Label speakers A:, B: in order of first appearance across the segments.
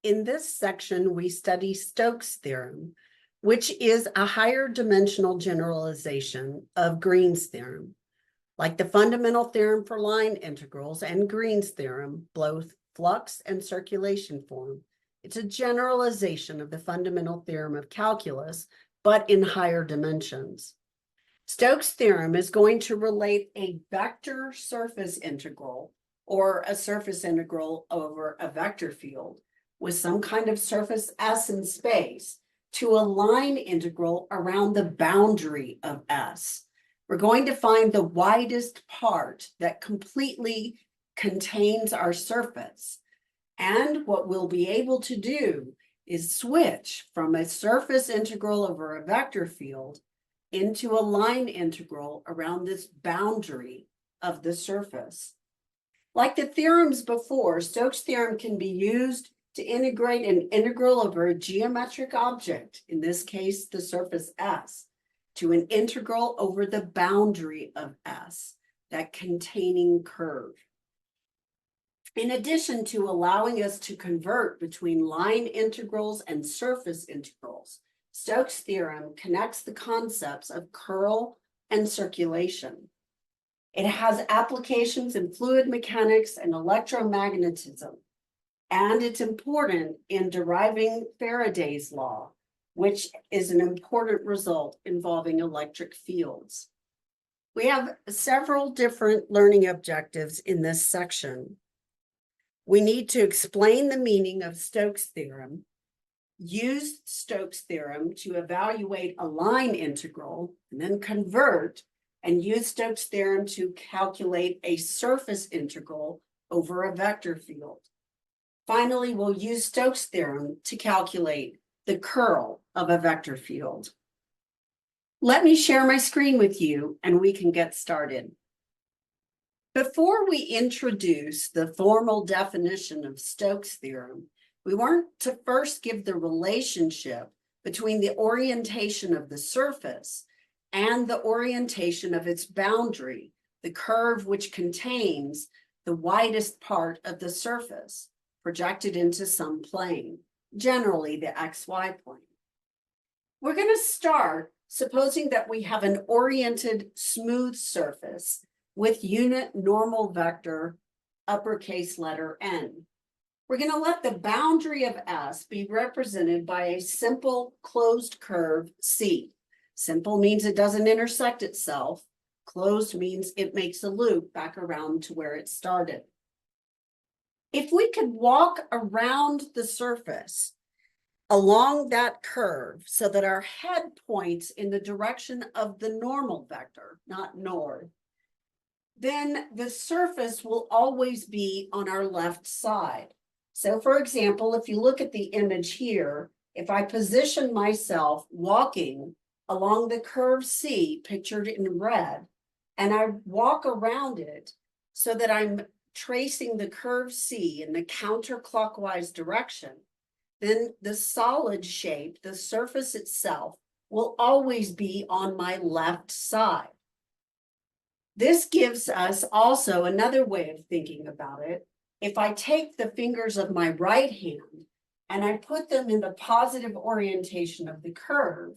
A: In this section, we study Stokes theorem, which is a higher dimensional generalization of Green's theorem. Like the fundamental theorem for line integrals and Green's theorem, both flux and circulation form, it's a generalization of the fundamental theorem of calculus, but in higher dimensions. Stokes' theorem is going to relate a vector surface integral or a surface integral over a vector field with some kind of surface S in space to a line integral around the boundary of S. We're going to find the widest part that completely contains our surface. And what we'll be able to do is switch from a surface integral over a vector field into a line integral around this boundary of the surface. Like the theorems before, Stokes' theorem can be used to integrate an integral over a geometric object, in this case, the surface S, to an integral over the boundary of S, that containing curve. In addition to allowing us to convert between line integrals and surface integrals, Stokes' theorem connects the concepts of curl and circulation. It has applications in fluid mechanics and electromagnetism, and it's important in deriving Faraday's law, which is an important result involving electric fields. We have several different learning objectives in this section. We need to explain the meaning of Stokes' theorem, use Stokes' theorem to evaluate a line integral, and then convert and use Stokes' theorem to calculate a surface integral over a vector field. Finally, we'll use Stokes' theorem to calculate the curl of a vector field. Let me share my screen with you and we can get started. Before we introduce the formal definition of Stokes' theorem, we want to first give the relationship between the orientation of the surface and the orientation of its boundary, the curve which contains the widest part of the surface, projected into some plane, generally the XY plane. We're going to start supposing that we have an oriented smooth surface with unit normal vector uppercase letter N. We're going to let the boundary of S be represented by a simple closed curve C. Simple means it doesn't intersect itself. Closed means it makes a loop back around to where it started. If we could walk around the surface along that curve so that our head points in the direction of the normal vector, not north, then the surface will always be on our left side. So for example, if you look at the image here, if I position myself walking along the curve C pictured in red, and I walk around it so that I'm tracing the curve C in the counterclockwise direction, then the solid shape, the surface itself, will always be on my left side. This gives us also another way of thinking about it. If I take the fingers of my right hand and I put them in the positive orientation of the curve,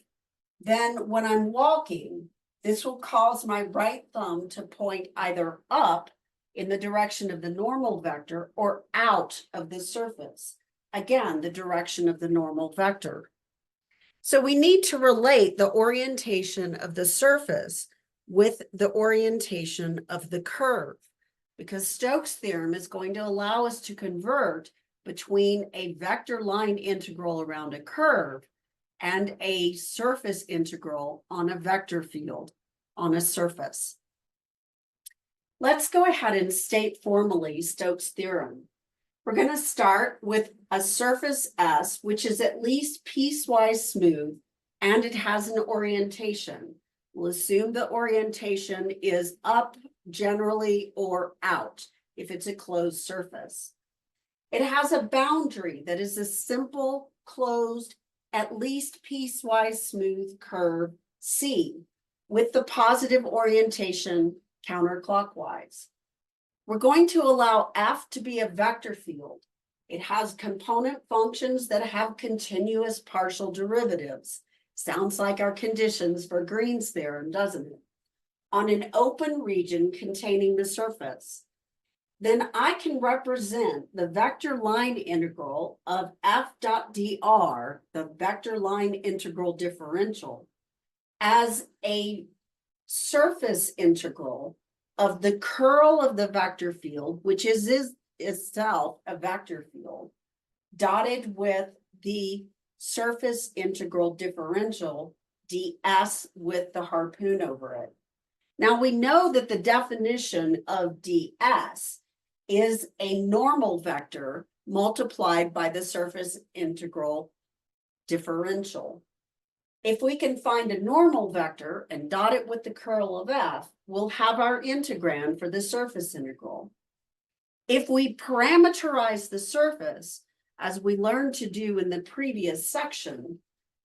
A: then when I'm walking, this will cause my right thumb to point either up in the direction of the normal vector or out of the surface. Again, the direction of the normal vector. So we need to relate the orientation of the surface with the orientation of the curve, because Stokes' theorem is going to allow us to convert between a vector line integral around a curve and a surface integral on a vector field on a surface. Let's go ahead and state formally Stokes' theorem. We're going to start with a surface S, which is at least piecewise smooth, and it has an orientation. We'll assume the orientation is up generally or out if it's a closed surface. It has a boundary that is a simple, closed, at least piecewise smooth curve C with the positive orientation counterclockwise. We're going to allow F to be a vector field. It has component functions that have continuous partial derivatives. Sounds like our conditions for Green's theorem, doesn't it? On an open region containing the surface. Then I can represent the vector line integral of f dot dr, the vector line integral differential, as a surface integral of the curl of the vector field, which is itself a vector field, dotted with the surface integral differential ds with the harpoon over it. Now we know that the definition of ds is a normal vector multiplied by the surface integral differential. If we can find a normal vector and dot it with the curl of f, we'll have our integrand for the surface integral. If we parameterize the surface, as we learned to do in the previous section,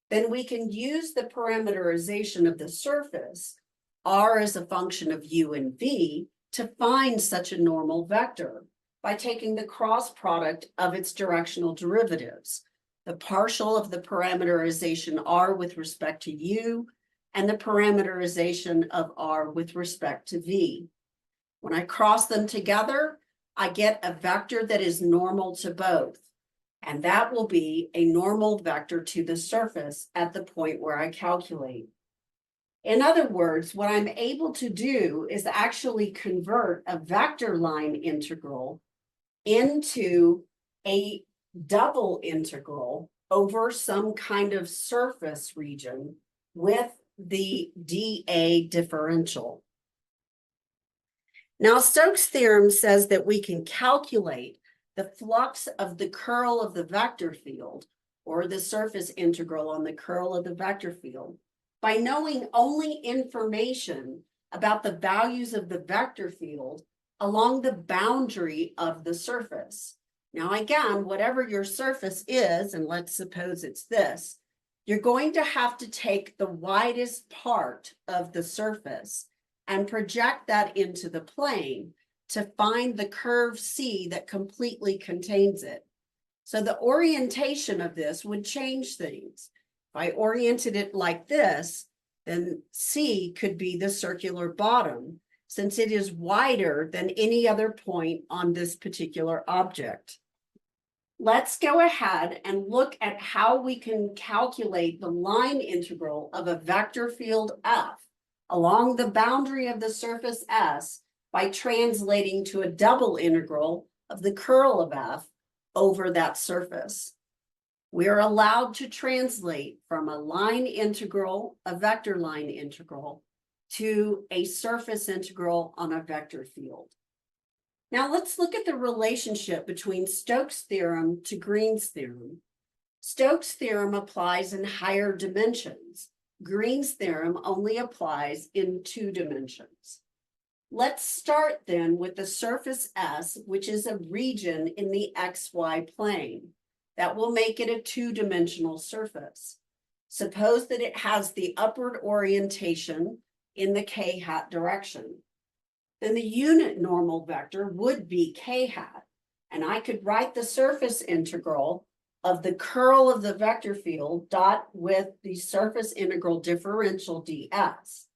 A: then we can use the parameterization of the surface, r as a function of u and v, to find such a normal vector by taking the cross product of its directional derivatives, the partial of the parameterization r with respect to u, and the parameterization of r with respect to v. When I cross them together, I get a vector that is normal to both, and that will be a normal vector to the surface at the point where I calculate. In other words, what I'm able to do is actually convert a vector line integral into a double integral over some kind of surface region with the dA differential. Now, Stokes' theorem says that we can calculate the flux of the curl of the vector field, or the surface integral on the curl of the vector field, by knowing only information about the values of the vector field along the boundary of the surface. Now, again, whatever your surface is, and let's suppose it's this, you're going to have to take the widest part of the surface and project that into the plane to find the curve C that completely contains it. So the orientation of this would change things. If I oriented it like this, then C could be the circular bottom, since it is wider than any other point on this particular object. Let's go ahead and look at how we can calculate the line integral of a vector field F along the boundary of the surface S by translating to a double integral of the curl of F over that surface. We are allowed to translate from a line integral, a vector line integral, to a surface integral on a vector field. Now let's look at the relationship between Stokes' theorem to Green's theorem. Stokes' theorem applies in higher dimensions. Green's theorem only applies in 2 dimensions. Let's start then with the surface S, which is a region in the XY plane. That will make it a 2-dimensional surface. Suppose that it has the upward orientation in the k hat direction. Then the unit normal vector would be k hat, and I could write the surface integral of the curl of the vector field dot with the surface integral differential ds.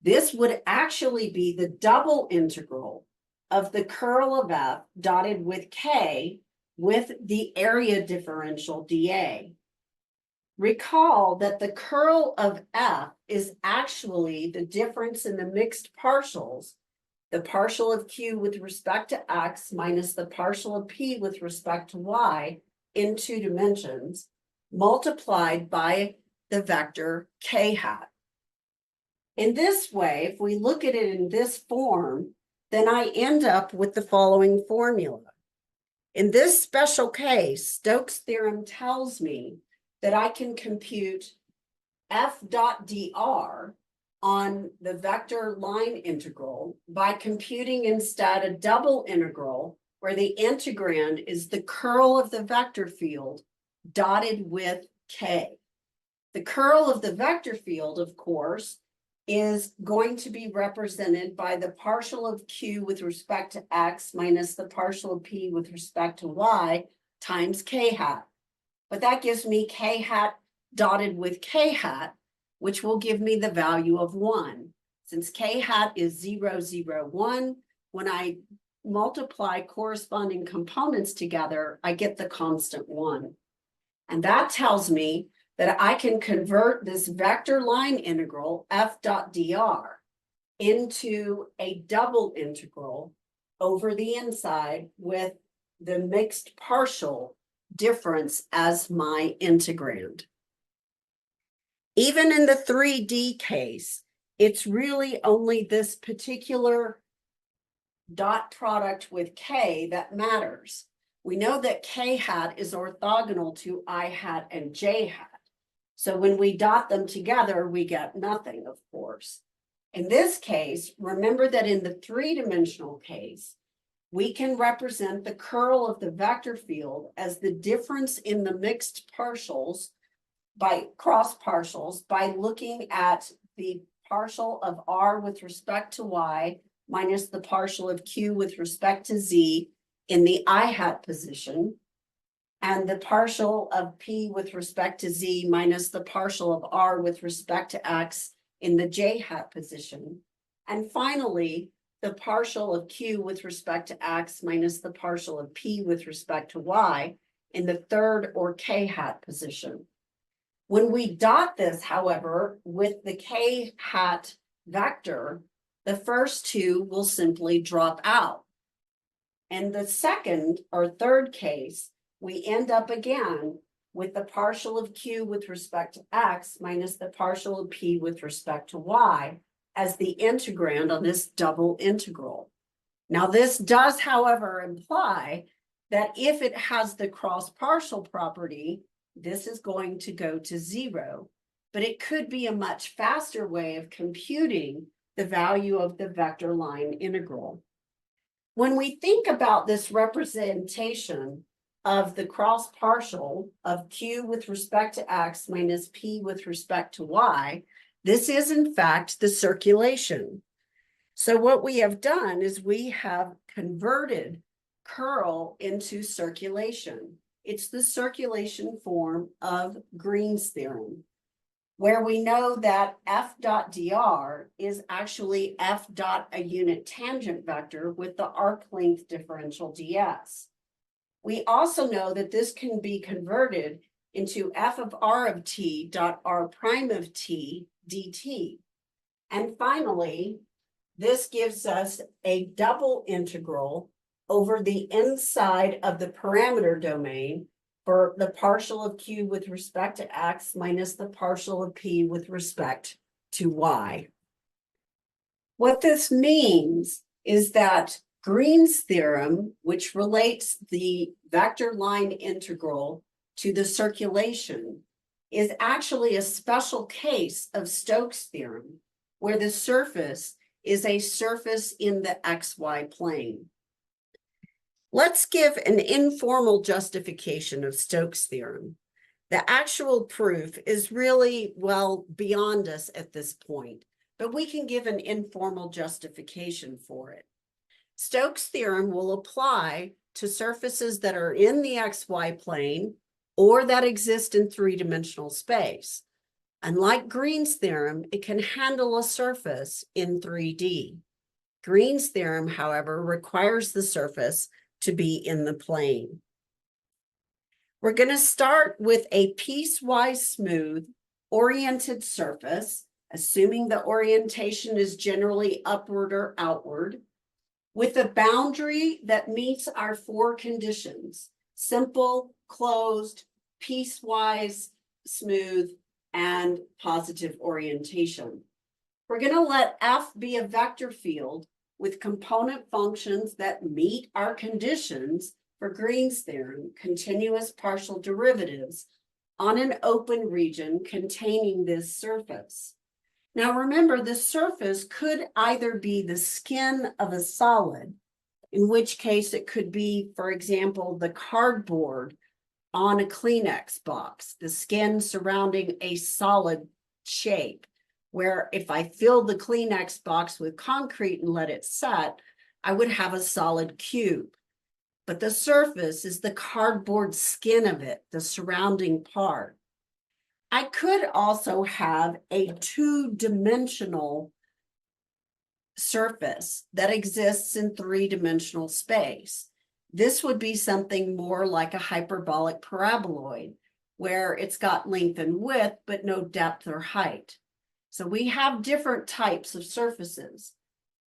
A: This would actually be the double integral of the curl of f dotted with k with the area differential dA. Recall that the curl of f is actually the difference in the mixed partials, the partial of q with respect to x minus the partial of p with respect to y in 2 dimensions, multiplied by the vector k hat. In this way, if we look at it in this form, then I end up with the following formula. In this special case, Stokes' theorem tells me that I can compute f dot dr on the vector line integral by computing instead a double integral where the integrand is the curl of the vector field dotted with k. The curl of the vector field, of course, is going to be represented by the partial of q with respect to x minus the partial of p with respect to y times k hat. But that gives me k hat dotted with k hat, which will give me the value of 1. Since k hat is 0, 0, 1, when I multiply corresponding components together, I get the constant 1. And that tells me that I can convert this vector line integral f dot dr into a double integral over the inside with the mixed partial difference as my integrand. Even in the 3D case, it's really only this particular dot product with k that matters. We know that k hat is orthogonal to I hat and j hat. So when we dot them together, we get nothing, of course. In this case, remember that in the three-dimensional case, we can represent the curl of the vector field as the difference in the mixed partials by cross partials by looking at the partial of r with respect to y minus the partial of q with respect to z in the I hat position, and the partial of p with respect to z minus the partial of r with respect to x in the j hat position. And finally, the partial of q with respect to x minus the partial of p with respect to y in the third or k hat position. When we dot this, however, with the k hat vector, the first two will simply drop out. In the second or third case, we end up again with the partial of q with respect to x minus the partial of p with respect to y as the integrand on this double integral. Now, this does, however, imply that if it has the cross partial property, this is going to go to 0, but it could be a much faster way of computing the value of the vector line integral. When we think about this representation of the cross partial of q with respect to x minus p with respect to y, this is in fact the circulation. So what we have done is we have converted curl into circulation. It's the circulation form of Green's theorem, where we know that f dot dr is actually f dot a unit tangent vector with the arc length differential ds. We also know that this can be converted into f of r of t dot r prime of t dt. And finally, this gives us a double integral over the inside of the parameter domain for the partial of q with respect to x minus the partial of p with respect to y. What this means is that Green's theorem, which relates the vector line integral to the circulation, is actually a special case of Stokes theorem, where the surface is a surface in the xy plane. Let's give an informal justification of Stokes theorem. The actual proof is really, well, beyond us at this point, but we can give an informal justification for it. Stokes theorem will apply to surfaces that are in the xy plane or that exist in three-dimensional space. Unlike Green's theorem, it can handle a surface in 3D. Green's theorem, however, requires the surface to be in the plane. We're going to start with a piecewise smooth oriented surface, assuming the orientation is generally upward or outward, with a boundary that meets our four conditions: simple, closed, piecewise, smooth, and positive orientation. We're going to let f be a vector field with component functions that meet our conditions for Green's theorem, continuous partial derivatives, on an open region containing this surface. Now remember, the surface could either be the skin of a solid, in which case it could be, for example, the cardboard on a Kleenex box, the skin surrounding a solid shape, where if I fill the Kleenex box with concrete and let it set, I would have a solid cube. but the surface is the cardboard skin of it, the surrounding part. I could also have a two-dimensional surface that exists in three-dimensional space. This would be something more like a hyperbolic paraboloid, where it's got length and width, but no depth or height. So we have different types of surfaces,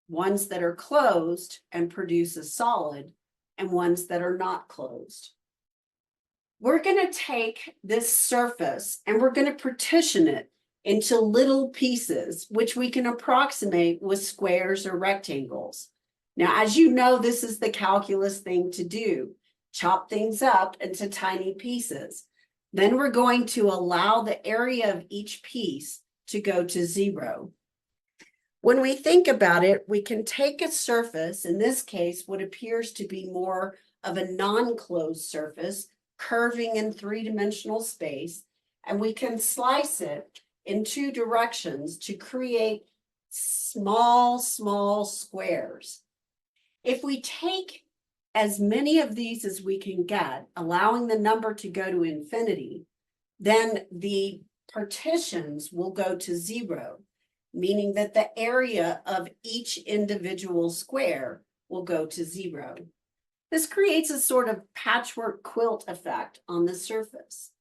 A: ones that are closed and produce a solid, and ones that are not closed. We're going to take this surface and we're going to partition it into little pieces, which we can approximate with squares or rectangles. Now, as you know, this is the calculus thing to do. Chop things up into tiny pieces. Then we're going to allow the area of each piece to go to 0. When we think about it, we can take a surface, in this case, what appears to be more of a non-closed surface, curving in three-dimensional space, and we can slice it in two directions to create small squares. If we take as many of these as we can get, allowing the number to go to infinity, then the partitions will go to 0, meaning that the area of each individual square will go to 0. This creates a sort of patchwork quilt effect on the surface.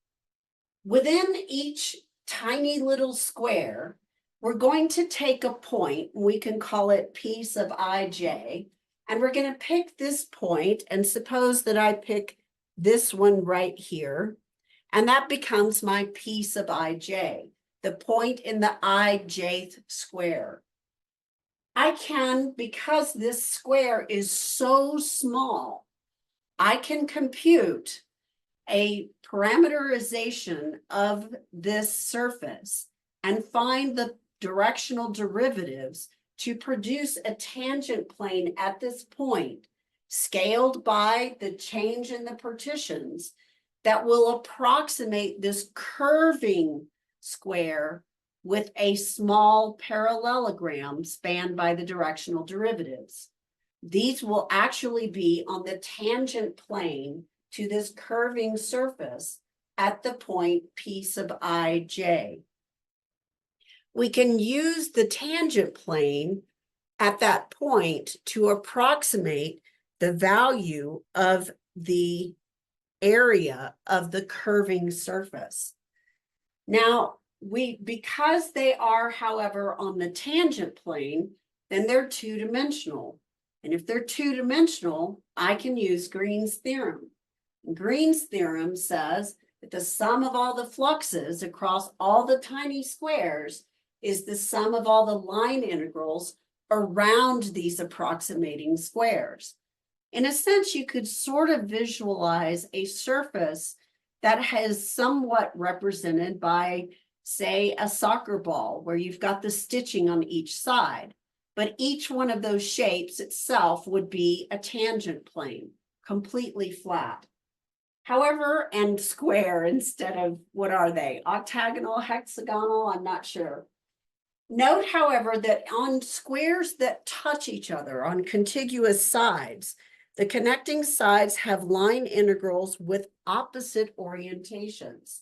A: Within each tiny little square, we're going to take a point, and we can call it piece of ij, and we're going to pick this point, and suppose that I pick this one right here, and that becomes my piece of ij, the point in the ijth square. I can, because this square is so small, I can compute a parameterization of this surface and find the directional derivatives to produce a tangent plane at this point, scaled by the change in the partitions, that will approximate this curving square with a small parallelogram spanned by the directional derivatives. These will actually be on the tangent plane to this curving surface at the point piece of ij. We can use the tangent plane at that point to approximate the value of the area of the curving surface. Now, because they are, however, on the tangent plane, then they're two-dimensional. And if they're two-dimensional, I can use Green's theorem. Green's theorem says that the sum of all the fluxes across all the tiny squares is the sum of all the line integrals around these approximating squares. In a sense, you could sort of visualize a surface that is somewhat represented by, say, a soccer ball, where you've got the stitching on each side, but each one of those shapes itself would be a tangent plane, completely flat. However, and square instead of, what are they, octagonal, hexagonal, I'm not sure. Note, however, that on squares that touch each other on contiguous sides, the connecting sides have line integrals with opposite orientations.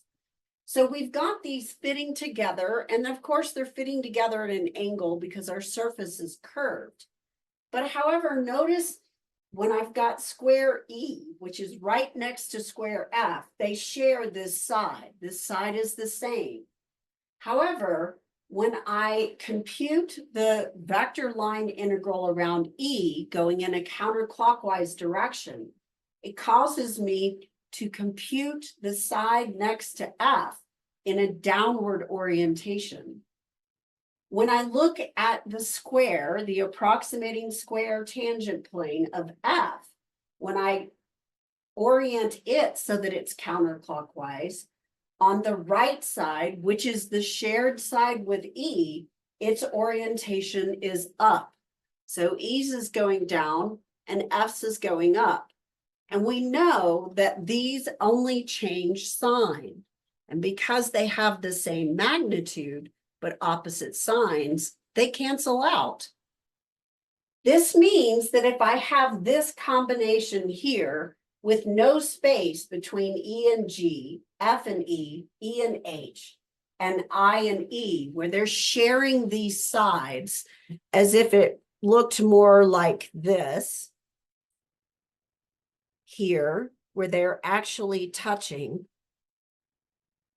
A: So we've got these fitting together, and of course they're fitting together at an angle because our surface is curved. But however, notice when I've got square E, which is right next to square F, they share this side. This side is the same. However, when I compute the vector line integral around E going in a counterclockwise direction, it causes me to compute the side next to F in a downward orientation. When I look at the square, the approximating square tangent plane of F, when I orient it so that it's counterclockwise, on the right side, which is the shared side with E, its orientation is up. So E's is going down and F's is going up. And we know that these only change sign. And because they have the same magnitude, but opposite signs, they cancel out. This means that if I have this combination here with no space between E and G, F and E, E and H, and I and E, where they're sharing these sides as if it looked more like this here, where they're actually touching,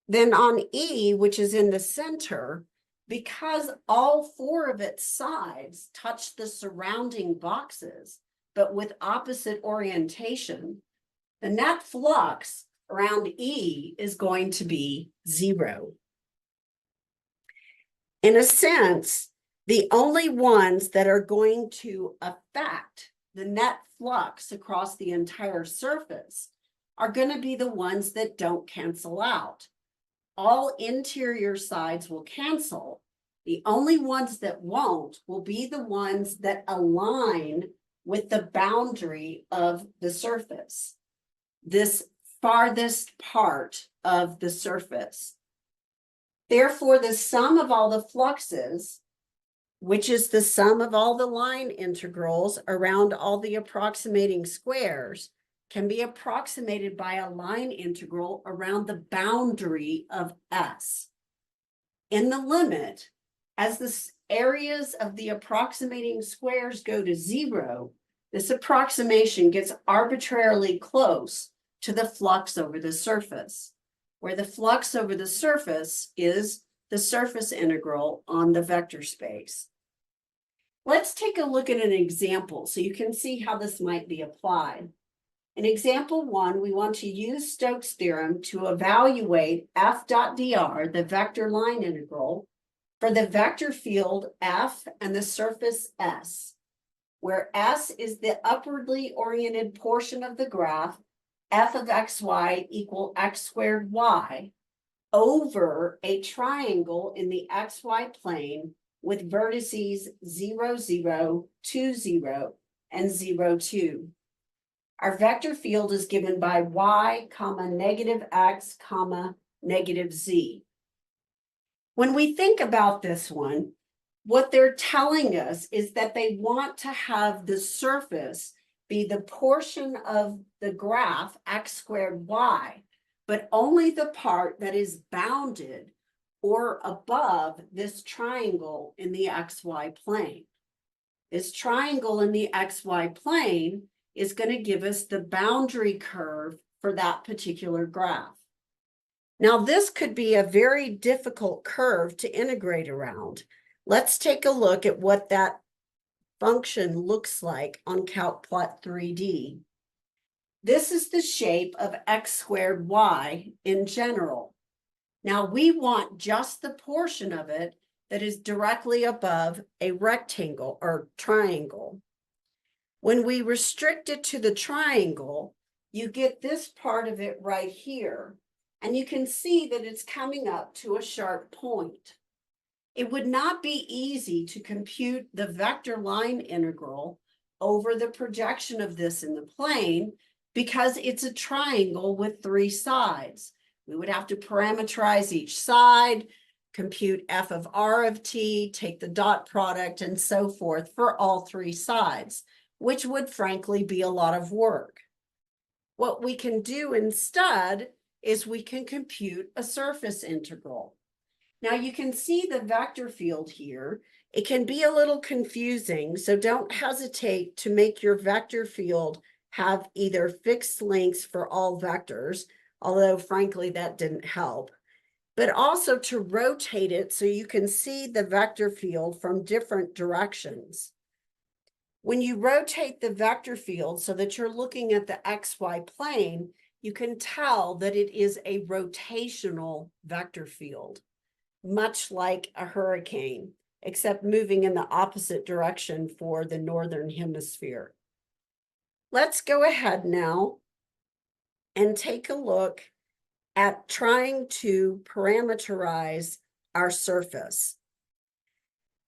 A: then on E, which is in the center, because all four of its sides touch the surrounding boxes, but with opposite orientation, the net flux around E is going to be 0. In a sense, the only ones that are going to affect the net flux across the entire surface are going to be the ones that don't cancel out. All interior sides will cancel. The only ones that won't will be the ones that align with the boundary of the surface, this farthest part of the surface. Therefore, the sum of all the fluxes, which is the sum of all the line integrals around all the approximating squares, can be approximated by a line integral around the boundary of S. In the limit, as the areas of the approximating squares go to 0, this approximation gets arbitrarily close to the flux over the surface, where the flux over the surface is the surface integral on the vector space. Let's take a look at an example so you can see how this might be applied. In example 1, we want to use Stokes' theorem to evaluate f dot dr, the vector line integral, for the vector field F and the surface S, where S is the upwardly oriented portion of the graph, f of xy equal x squared y, over a triangle in the xy plane with vertices 0, 0, 2, 0, and 0, 2. Our vector field is given by y, comma, negative x, comma, negative z. When we think about this one, what they're telling us is that they want to have the surface be the portion of the graph x squared y, but only the part that is bounded or above this triangle in the xy plane. This triangle in the xy plane is going to give us the boundary curve for that particular graph. Now, this could be a very difficult curve to integrate around. Let's take a look at what that function looks like on CalcPlot 3D. This is the shape of x squared y in general. Now, we want just the portion of it that is directly above a rectangle or triangle. When we restrict it to the triangle, you get this part of it right here, and you can see that it's coming up to a sharp point. It would not be easy to compute the vector line integral over the projection of this in the plane because it's a triangle with 3 sides. We would have to parameterize each side, compute f of r of t, take the dot product, and so forth for all 3 sides, which would frankly be a lot of work. What we can do instead is we can compute a surface integral. Now you can see the vector field here. It can be a little confusing, so don't hesitate to make your vector field have either fixed lengths for all vectors, although frankly that didn't help, but also to rotate it so you can see the vector field from different directions. When you rotate the vector field so that you're looking at the XY plane, you can tell that it is a rotational vector field, much like a hurricane, except moving in the opposite direction for the northern hemisphere. Let's go ahead now and take a look at trying to parameterize our surface.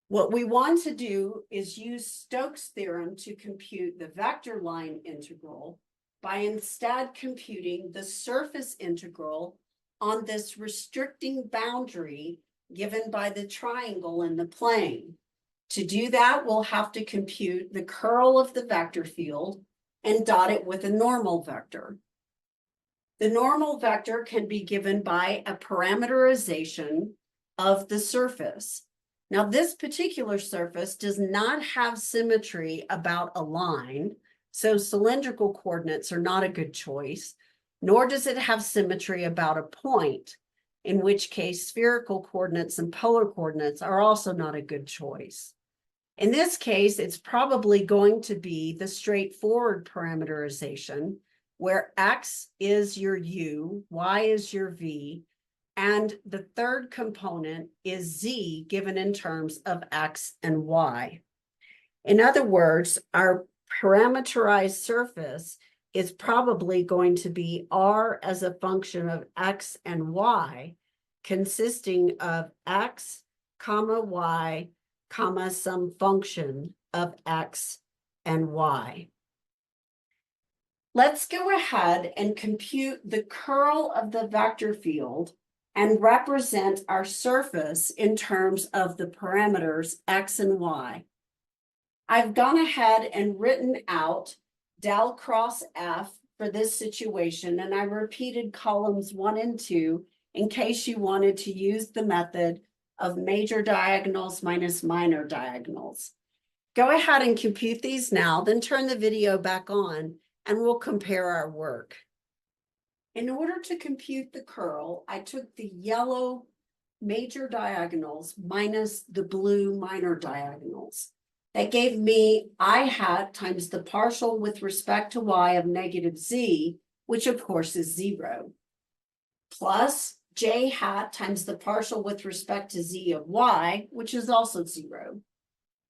A: What we want to do is use Stokes' theorem to compute the vector line integral by instead computing the surface integral on this restricting boundary given by the triangle in the plane. To do that, we'll have to compute the curl of the vector field and dot it with a normal vector. The normal vector can be given by a parameterization of the surface. Now, this particular surface does not have symmetry about a line, so cylindrical coordinates are not a good choice, nor does it have symmetry about a point, in which case spherical coordinates and polar coordinates are also not a good choice. In this case, it's probably going to be the straightforward parameterization, where x is your u, y is your v, and the third component is z given in terms of x and y. In other words, our parameterized surface is probably going to be r as a function of x and y, consisting of x, comma, y, comma, some function of x and y. Let's go ahead and compute the curl of the vector field and represent our surface in terms of the parameters x and y. I've gone ahead and written out del cross f for this situation, and I repeated columns 1 and 2 in case you wanted to use the method of major diagonals minus minor diagonals. Go ahead and compute these now, then turn the video back on and we'll compare our work. In order to compute the curl, I took the yellow major diagonals minus the blue minor diagonals. That gave me I hat times the partial with respect to y of negative z, which of course is 0, plus j hat times the partial with respect to z of y, which is also 0,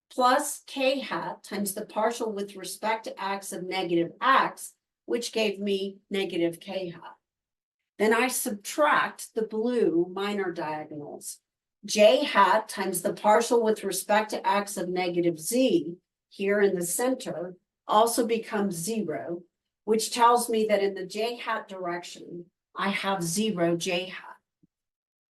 A: plus k hat times the partial with respect to x of negative x, which gave me negative k hat. Then I subtract the blue minor diagonals. J hat times the partial with respect to x of negative z, here in the center, also becomes 0, which tells me that in the j hat direction, I have 0 j hat.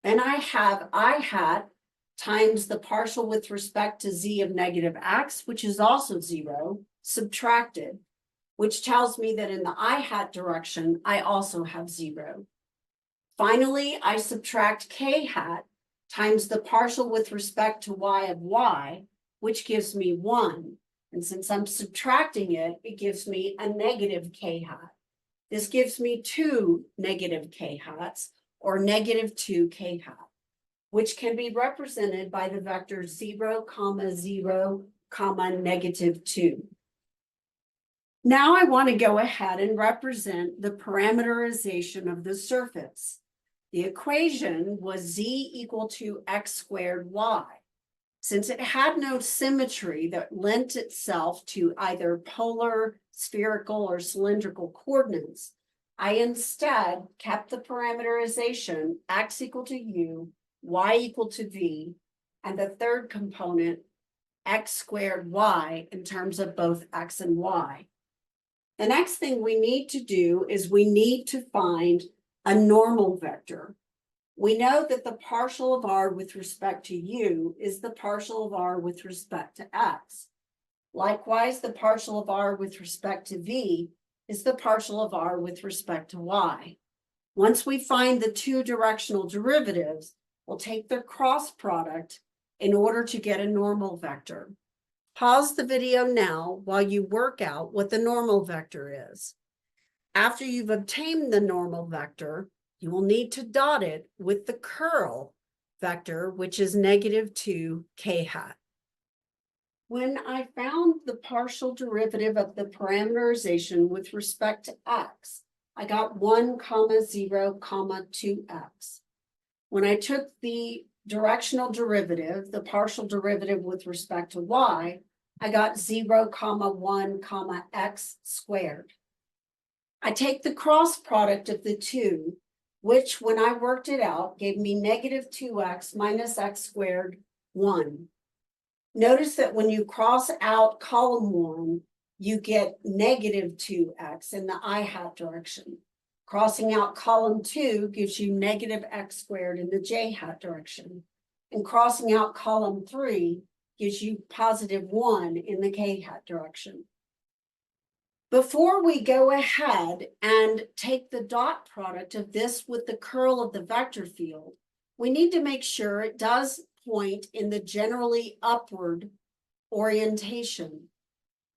A: Then I have I hat times the partial with respect to z of negative x, which is also 0, subtracted, which tells me that in the I hat direction, I also have 0. Finally, I subtract k hat times the partial with respect to y of y, which gives me 1. And since I'm subtracting it, it gives me a negative k hat. This gives me 2 negative k hats, or negative 2 k hat, which can be represented by the vector 0, 0, negative 2. Now I want to go ahead and represent the parameterization of the surface. The equation was z equal to x squared y. Since it had no symmetry that lent itself to either polar, spherical, or cylindrical coordinates, I instead kept the parameterization x equal to u, y equal to v, and the third component x squared y in terms of both x and y. The next thing we need to do is we need to find a normal vector. We know that the partial of r with respect to u is the partial of r with respect to x. Likewise, the partial of r with respect to v is the partial of r with respect to y. Once we find the two directional derivatives, we'll take their cross product in order to get a normal vector. Pause the video now while you work out what the normal vector is. After you've obtained the normal vector, you will need to dot it with the curl vector, which is negative 2 k hat. When I found the partial derivative of the parameterization with respect to x, I got 1, 0, 2x. When I took the directional derivative, the partial derivative with respect to y, I got 0, 1, x squared. I take the cross product of the two, which when I worked it out, gave me negative 2x minus x squared, 1. Notice that when you cross out column 1, you get negative 2x in the I hat direction. Crossing out column 2 gives you negative x squared in the j hat direction. And crossing out column 3 gives you +1 in the k-hat direction. Before we go ahead and take the dot product of this with the curl of the vector field, we need to make sure it does point in the generally upward orientation.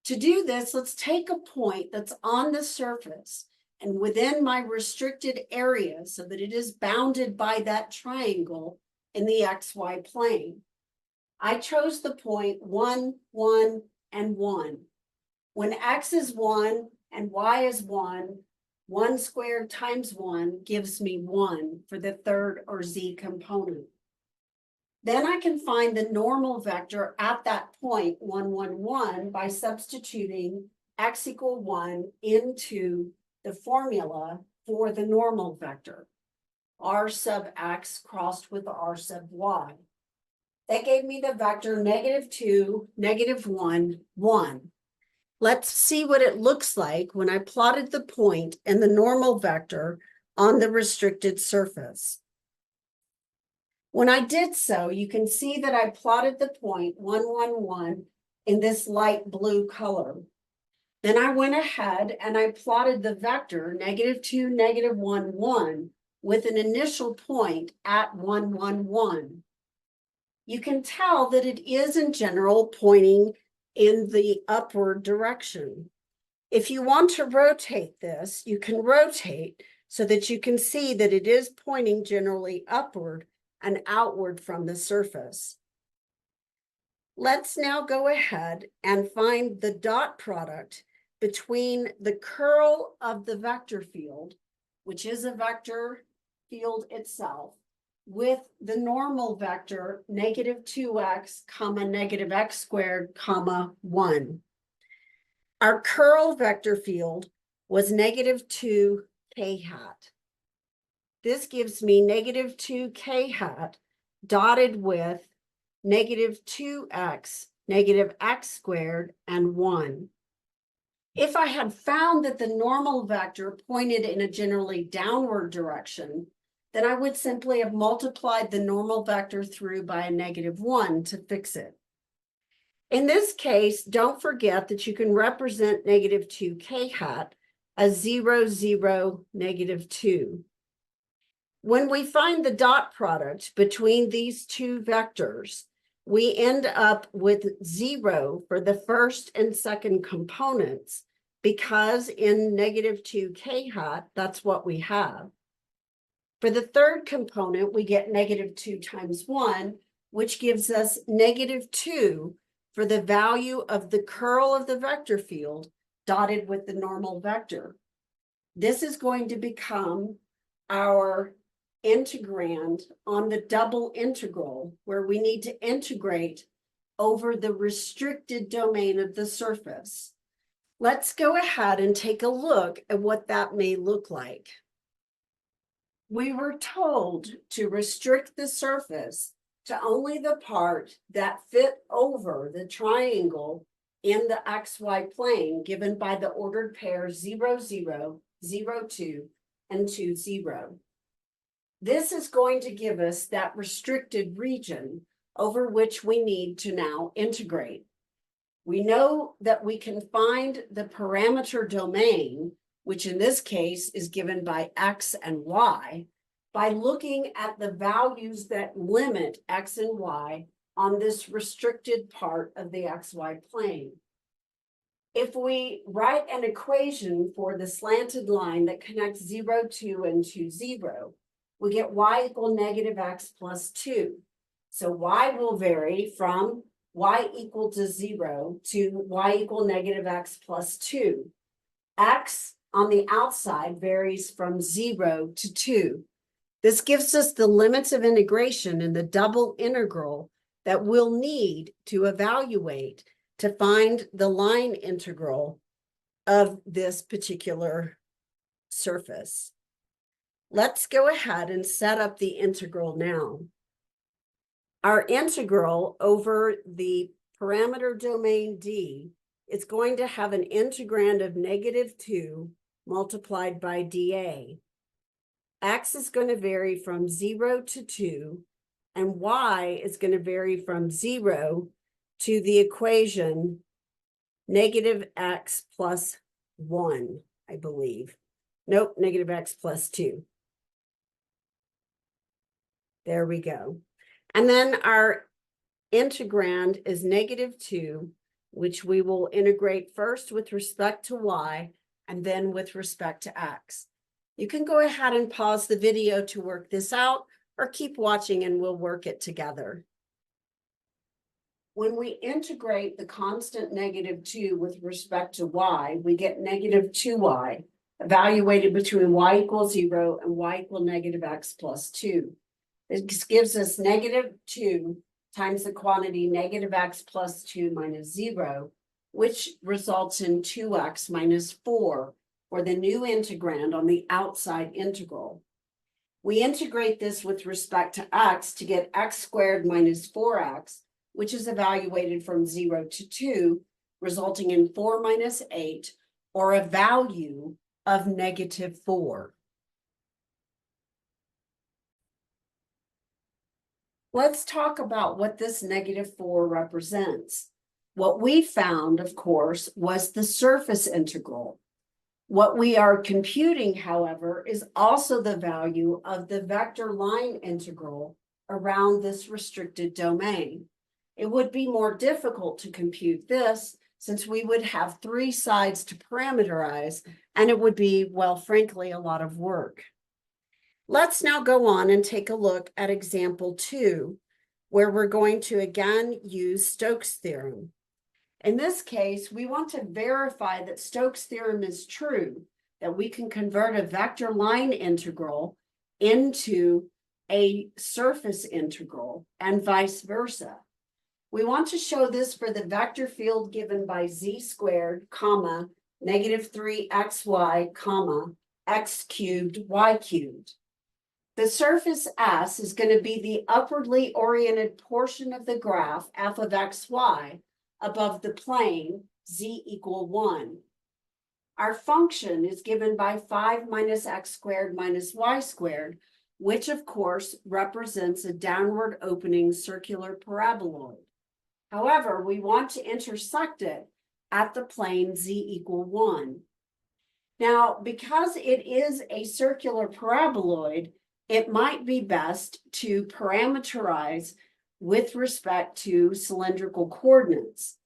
A: To do this, let's take a point that's on the surface and within my restricted area so that it is bounded by that triangle in the XY plane. I chose the point 1, 1, and 1. When X is 1 and Y is 1, 1 squared times 1 gives me 1 for the third or Z component. Then I can find the normal vector at that point 1, 1, 1 by substituting X equal 1 into the formula for the normal vector, R sub X crossed with R sub Y. That gave me the vector -2, -1, 1. Let's see what it looks like when I plotted the point and the normal vector on the restricted surface. When I did so, you can see that I plotted the point 1, 1, 1 in this light blue color. Then I went ahead and I plotted the vector -2, -1, 1 with an initial point at 1, 1, 1. You can tell that it is in general pointing in the upward direction. If you want to rotate this, you can rotate so that you can see that it is pointing generally upward and outward from the surface. Let's now go ahead and find the dot product between the curl of the vector field, which is a vector field itself, with the normal vector -2x, -x squared, 1. Our curl vector field was -2 k-hat. This gives me -2 k-hat dotted with -2x, -x squared, and 1. If I had found that the normal vector pointed in a generally downward direction, then I would simply have multiplied the normal vector through by a -1 to fix it. In this case, don't forget that you can represent -2 k-hat as 0, 0, -2. When we find the dot product between these two vectors, we end up with 0 for the first and second components, because in -2 k-hat, that's what we have. For the third component, we get -2 times 1, which gives us -2 for the value of the curl of the vector field dotted with the normal vector. This is going to become our integrand on the double integral, where we need to integrate over the restricted domain of the surface. Let's go ahead and take a look at what that may look like. We were told to restrict the surface to only the part that fit over the triangle in the XY plane given by the ordered pairs 0, 0, 0, 2, and 2, 0. This is going to give us that restricted region over which we need to now integrate. We know that we can find the parameter domain, which in this case is given by X and Y, by looking at the values that limit X and Y on this restricted part of the XY plane. If we write an equation for the slanted line that connects 0, 2, and 2, 0, we get Y equal -x plus 2. So Y will vary from Y equal to 0 to Y equal -x plus 2. X on the outside varies from 0 to 2. This gives us the limits of integration in the double integral that we'll need to evaluate to find the line integral of this particular surface. Let's go ahead and set up the integral now. Our integral over the parameter domain D is going to have an integrand of -2 multiplied by dA. X is going to vary from 0 to 2, and Y is going to vary from 0 to the equation negative x plus 1, I believe. Nope, negative x plus 2. There we go. And then our integrand is negative 2, which we will integrate first with respect to y and then with respect to x. You can go ahead and pause the video to work this out, or keep watching and we'll work it together. When we integrate the constant negative 2 with respect to y, we get negative 2y, evaluated between y equals 0 and y equal negative x plus 2. This gives us negative 2 times the quantity negative x plus 2 minus 0, which results in 2x minus 4 for the new integrand on the outside integral. We integrate this with respect to x to get x squared minus 4x, which is evaluated from 0 to 2, resulting in 4 minus 8, or a value of negative 4. Let's talk about what this negative 4 represents. What we found, of course, was the surface integral. What we are computing, however, is also the value of the vector line integral around this restricted domain. It would be more difficult to compute this since we would have 3 sides to parameterize, and it would be, well, frankly, a lot of work. Let's now go on and take a look at example 2, where we're going to again use Stokes theorem. In this case, we want to verify that Stokes theorem is true, that we can convert a vector line integral into a surface integral and vice versa. We want to show this for the vector field given by z squared, comma, negative 3xy, comma, x cubed, y cubed. The surface S is going to be the upwardly oriented portion of the graph f of xy above the plane z equal 1. Our function is given by 5 minus x squared minus y squared, which of course represents a downward opening circular paraboloid. However, we want to intersect it at the plane z equal 1. Now, because it is a circular paraboloid, it might be best to parameterize with respect to cylindrical coordinates.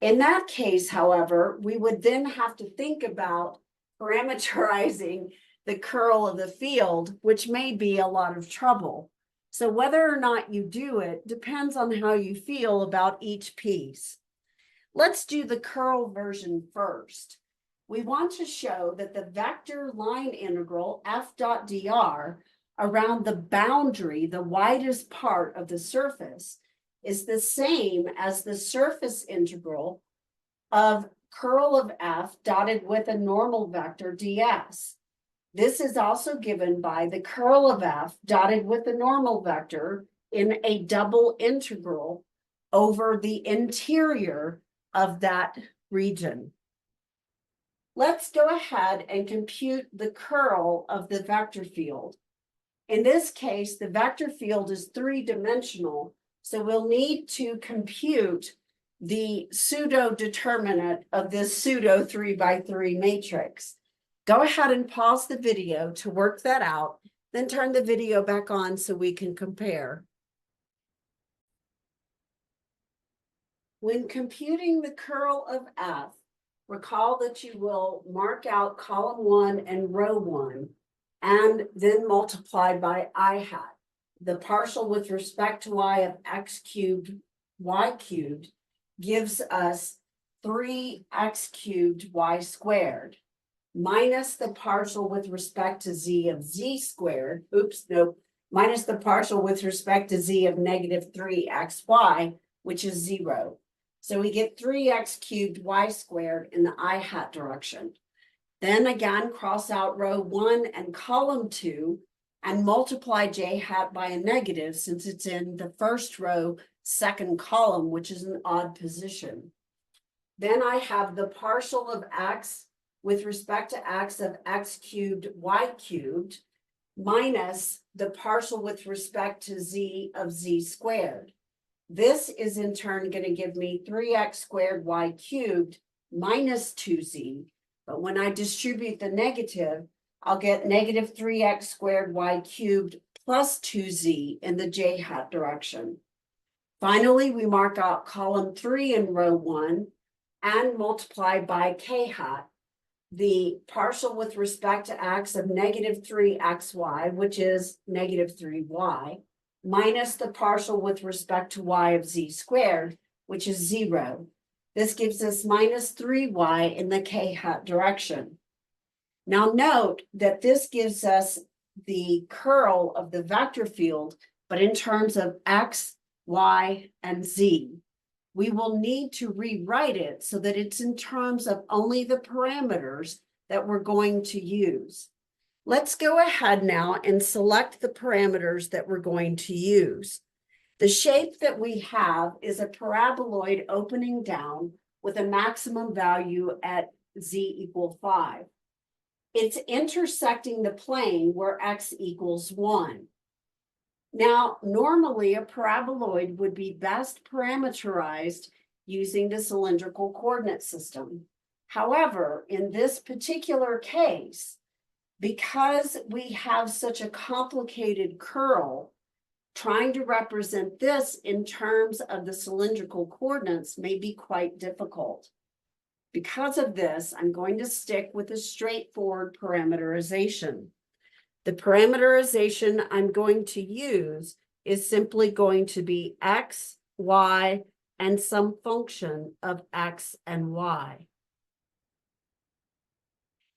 A: In that case, however, we would then have to think about parameterizing the curl of the field, which may be a lot of trouble. So whether or not you do it depends on how you feel about each piece. Let's do the curl version first. We want to show that the vector line integral f dot dr around the boundary, the widest part of the surface, is the same as the surface integral of curl of f dotted with a normal vector ds. This is also given by the curl of f dotted with a normal vector in a double integral over the interior of that region. Let's go ahead and compute the curl of the vector field. In this case, the vector field is 3-dimensional, so we'll need to compute the pseudo determinant of this pseudo 3x3 matrix. Go ahead and pause the video to work that out, then turn the video back on so we can compare. When computing the curl of f, recall that you will mark out column 1 and row 1, and then multiply by I hat. The partial with respect to y of x cubed, y cubed gives us 3x cubed y squared, minus the partial with respect to z of z squared, minus the partial with respect to z of negative 3xy, which is 0. So we get 3x cubed y squared in the I hat direction. Then again, cross out row 1 and column 2 and multiply j hat by a negative since it's in the first row, second column, which is an odd position. Then I have the partial of x with respect to x of x cubed, y cubed, minus the partial with respect to z of z squared. This is in turn going to give me 3x squared y cubed minus 2z. But when I distribute the negative, I'll get negative 3x squared y cubed plus 2z in the j hat direction. Finally, we mark out column 3 in row 1 and multiply by k hat, the partial with respect to x of negative 3xy, which is negative 3y, minus the partial with respect to y of z squared, which is 0. This gives us minus 3y in the k hat direction. Now note that this gives us the curl of the vector field, but in terms of x, y, and z. We will need to rewrite it so that it's in terms of only the parameters that we're going to use. Let's go ahead now and select the parameters that we're going to use. The shape that we have is a paraboloid opening down with a maximum value at z equal 5. It's intersecting the plane where x equals 1. Now, normally a paraboloid would be best parameterized using the cylindrical coordinate system. However, in this particular case, because we have such a complicated curl, trying to represent this in terms of the cylindrical coordinates may be quite difficult. Because of this, I'm going to stick with a straightforward parameterization. The parameterization I'm going to use is simply going to be x, y, and some function of x and y.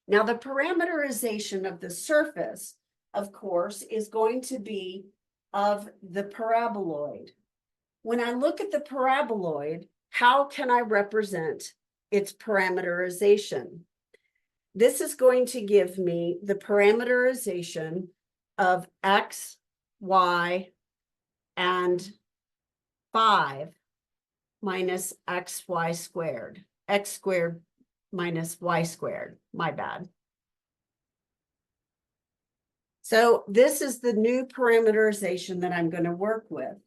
A: Now, the parameterization of the surface, of course, is going to be of the paraboloid. When I look at the paraboloid, how can I represent its parameterization? This is going to give me the parameterization of x, y, and 5 minus xy squared, x squared minus y squared, my bad. So this is the new parameterization that I'm going to work with.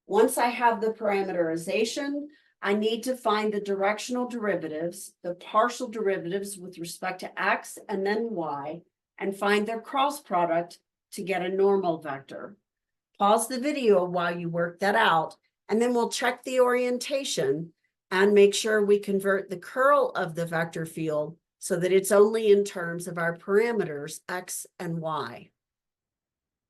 A: Once I have the parameterization, I need to find the directional derivatives, the partial derivatives with respect to x and then y, and find their cross product to get a normal vector. Pause the video while you work that out, and then we'll check the orientation and make sure we convert the curl of the vector field so that it's only in terms of our parameters x and y.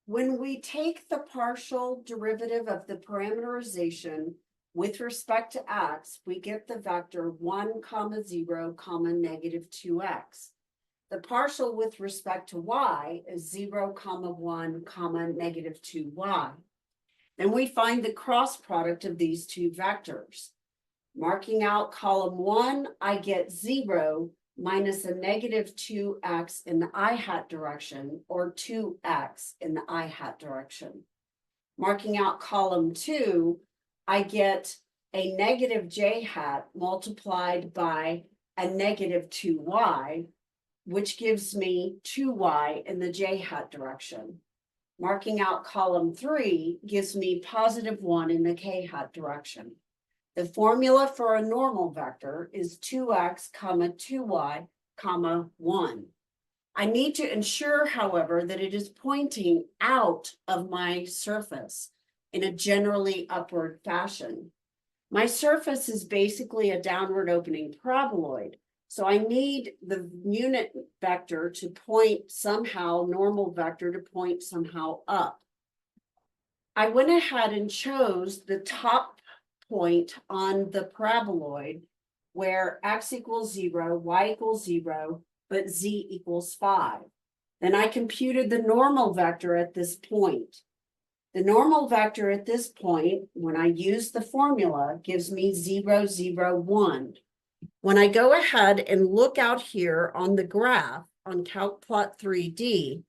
A: When we take the partial derivative of the parameterization with respect to x, we get the vector 1, 0, negative 2x. The partial with respect to y is 0, 1, negative 2y. Then we find the cross product of these two vectors. Marking out column 1, I get 0 minus a negative 2x in the I hat direction, or 2x in the I hat direction. Marking out column 2, I get a negative j hat multiplied by a negative 2y, which gives me 2y in the j hat direction. Marking out column 3 gives me positive 1 in the k hat direction. The formula for a normal vector is 2x, 2y, 1. I need to ensure, however, that it is pointing out of my surface in a generally upward fashion. My surface is basically a downward opening paraboloid, so I need the unit vector to point somehow, normal vector to point somehow up. I went ahead and chose the top point on the paraboloid where x equals 0, y equals 0, but z equals 5. Then I computed the normal vector at this point. The normal vector at this point, when I use the formula, gives me 0, 0, 1. When I go ahead and look out here on the graph on CalcPlot 3D,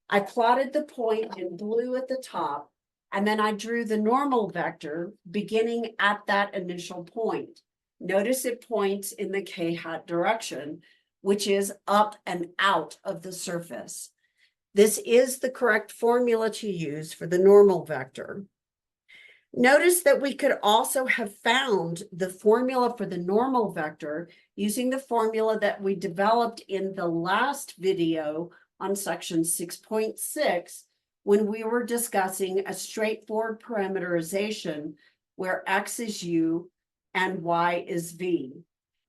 A: I plotted the point in blue at the top, and then I drew the normal vector beginning at that initial point. Notice it points in the k hat direction, which is up and out of the surface. This is the correct formula to use for the normal vector. Notice that we could also have found the formula for the normal vector using the formula that we developed in the last video on section 6.6 when we were discussing a straightforward parameterization where x is u and y is v.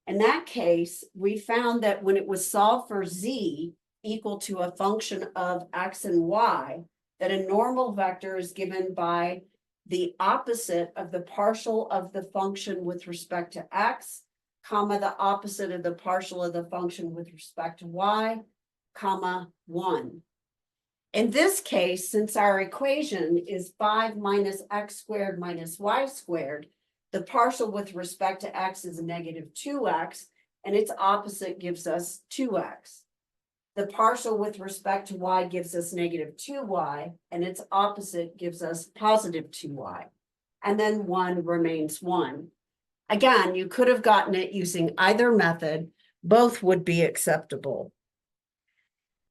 A: In that case, we found that when it was solved for z equal to a function of x and y, that a normal vector is given by the opposite of the partial of the function with respect to x, comma, the opposite of the partial of the function with respect to y, comma, 1. In this case, since our equation is 5 minus x squared minus y squared, the partial with respect to x is negative 2x, and its opposite gives us 2x. The partial with respect to y gives us negative 2y, and its opposite gives us positive 2y. And then 1 remains 1. Again, you could have gotten it using either method. Both would be acceptable.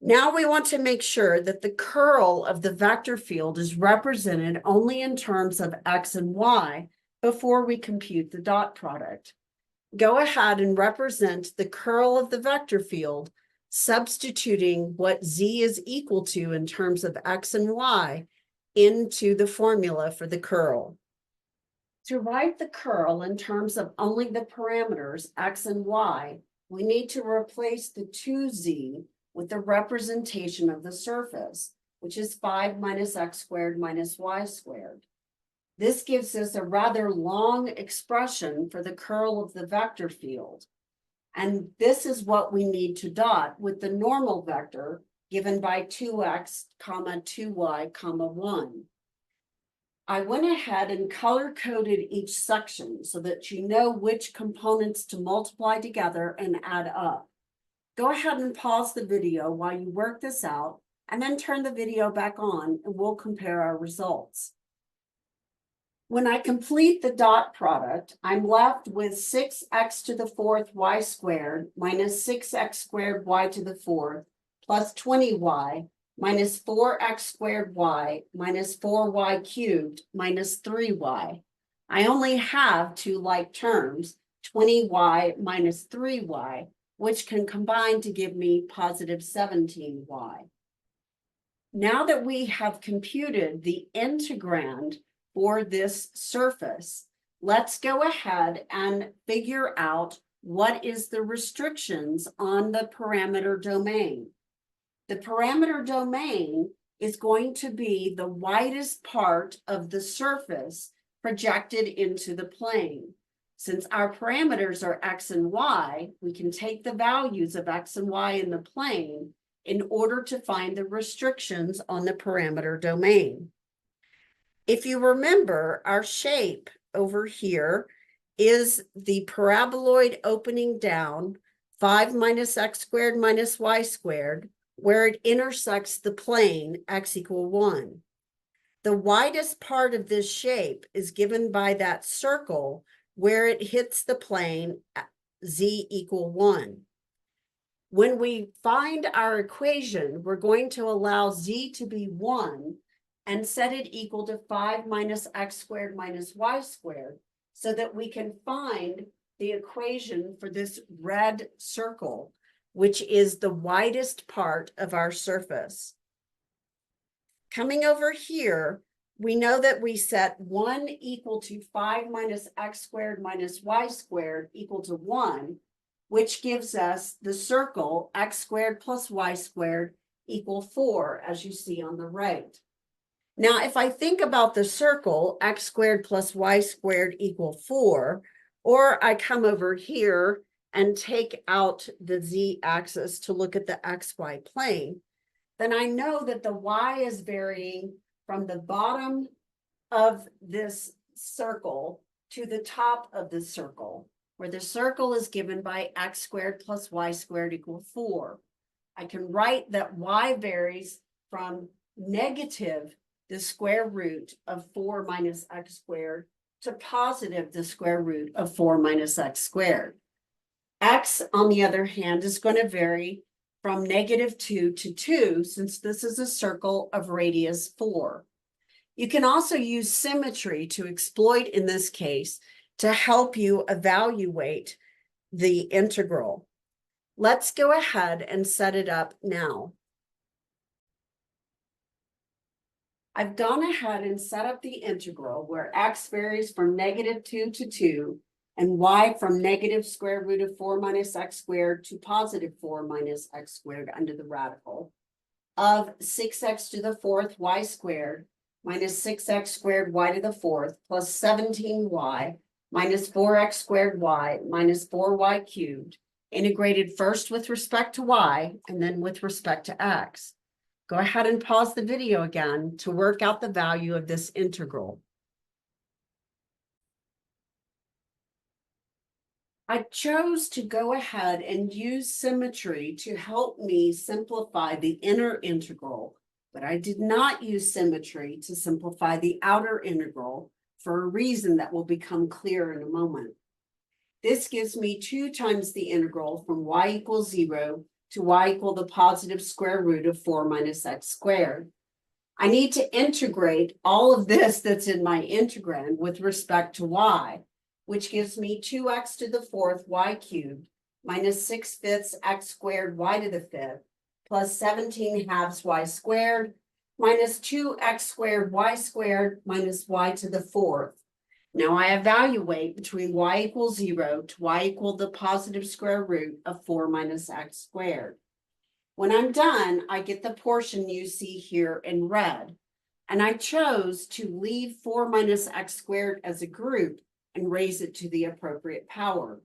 A: Now we want to make sure that the curl of the vector field is represented only in terms of x and y before we compute the dot product. Go ahead and represent the curl of the vector field, substituting what z is equal to in terms of x and y into the formula for the curl. To write the curl in terms of only the parameters x and y, we need to replace the 2z with the representation of the surface, which is 5 minus x squared minus y squared. This gives us a rather long expression for the curl of the vector field. And this is what we need to dot with the normal vector given by 2x, comma, 2y, comma, 1. I went ahead and color-coded each section so that you know which components to multiply together and add up. Go ahead and pause the video while you work this out, and then turn the video back on, and we'll compare our results. When I complete the dot product, I'm left with 6x to the 4th y squared minus 6x squared y to the 4th plus 20y minus 4x squared y minus 4y cubed minus 3y. I only have two like terms, 20y minus 3y, which can combine to give me positive 17y. Now that we have computed the integrand for this surface, let's go ahead and figure out what is the restrictions on the parameter domain. The parameter domain is going to be the widest part of the surface projected into the plane. Since our parameters are x and y, we can take the values of x and y in the plane in order to find the restrictions on the parameter domain. If you remember, our shape over here is the paraboloid opening down 5 minus x squared minus y squared, where it intersects the plane x equal 1. The widest part of this shape is given by that circle where it hits the plane z equal 1. When we find our equation, we're going to allow z to be 1 and set it equal to 5 minus x squared minus y squared so that we can find the equation for this red circle, which is the widest part of our surface. Coming over here, we know that we set 1 equal to 5 minus x squared minus y squared equal to 1, which gives us the circle x squared plus y squared equal 4, as you see on the right. Now, if I think about the circle x squared plus y squared equal 4, or I come over here and take out the z-axis to look at the xy plane, then I know that the y is varying from the bottom of this circle to the top of the circle, where the circle is given by x squared plus y squared equal 4. I can write that y varies from negative the square root of 4 minus x squared to positive the square root of 4 minus x squared. X, on the other hand, is going to vary from -2 to 2, since this is a circle of radius 4. You can also use symmetry to exploit, in this case, to help you evaluate the integral. Let's go ahead and set it up now. I've gone ahead and set up the integral where x varies from -2 to 2 and y from negative square root of 4 minus x squared to positive 4 minus x squared under the radical of 6x to the fourth y squared minus 6x squared y to the fourth plus 17y minus 4x squared y minus 4y cubed, integrated first with respect to y and then with respect to x. Go ahead and pause the video again to work out the value of this integral. I chose to go ahead and use symmetry to help me simplify the inner integral, but I did not use symmetry to simplify the outer integral for a reason that will become clear in a moment. This gives me 2 times the integral from y equals 0 to y equal the positive square root of 4 minus x squared. I need to integrate all of this that's in my integrand with respect to y, which gives me 2x to the fourth y cubed minus 6/5 x squared y to the fifth plus 17 halves y squared minus 2x squared y squared minus y to the fourth. Now I evaluate between y equals 0 to y equal the positive square root of 4 minus x squared. When I'm done, I get the portion you see here in red, and I chose to leave 4 minus x squared as a group and raise it to the appropriate power.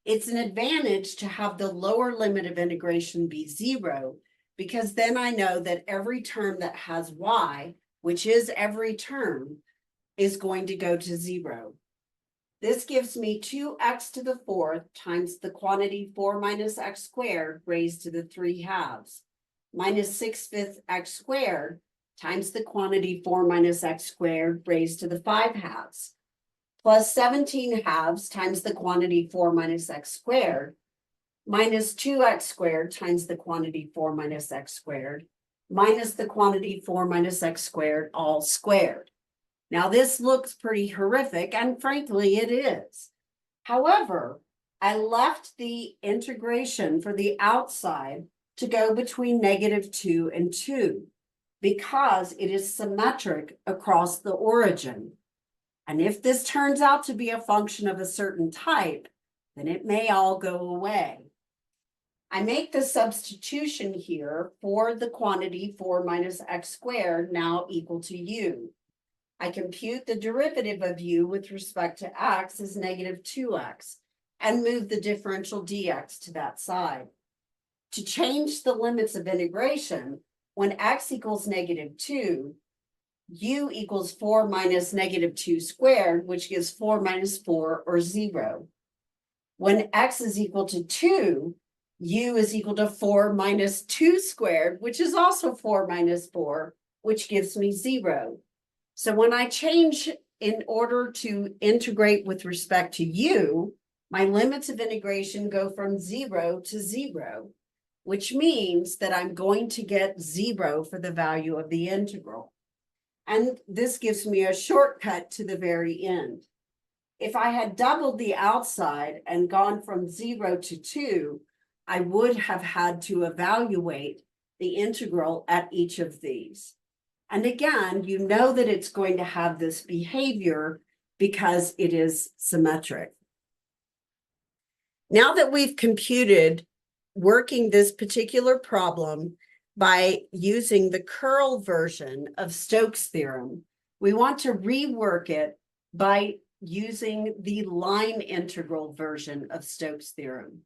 A: It's an advantage to have the lower limit of integration be 0, because then I know that every term that has y, which is every term, is going to go to 0. This gives me 2x to the fourth times the quantity 4 minus x squared raised to the 3 halves, minus 6/5 x squared times the quantity 4 minus x squared raised to the 5 halves, plus 17 halves times the quantity 4 minus x squared, minus 2x squared times the quantity 4 minus x squared, minus the quantity 4 minus x squared, all squared. Now this looks pretty horrific, and frankly it is. However, I left the integration for the outside to go between -2 and 2 because it is symmetric across the origin. And if this turns out to be a function of a certain type, then it may all go away. I make the substitution here for the quantity 4 minus x squared now equal to u. I compute the derivative of u with respect to x as -2x and move the differential dx to that side. To change the limits of integration, when x equals -2, u equals 4 minus -2 squared, which gives 4 minus 4, or 0. When x is equal to 2, u is equal to 4 minus 2 squared, which is also 4 minus 4, which gives me 0. So when I change in order to integrate with respect to u, my limits of integration go from 0 to 0, which means that I'm going to get 0 for the value of the integral. And this gives me a shortcut to the very end. If I had doubled the outside and gone from 0 to 2, I would have had to evaluate the integral at each of these. And again, you know that it's going to have this behavior because it is symmetric. Now that we've computed working this particular problem by using the curl version of Stokes' theorem, we want to rework it by using the line integral version of Stokes' theorem.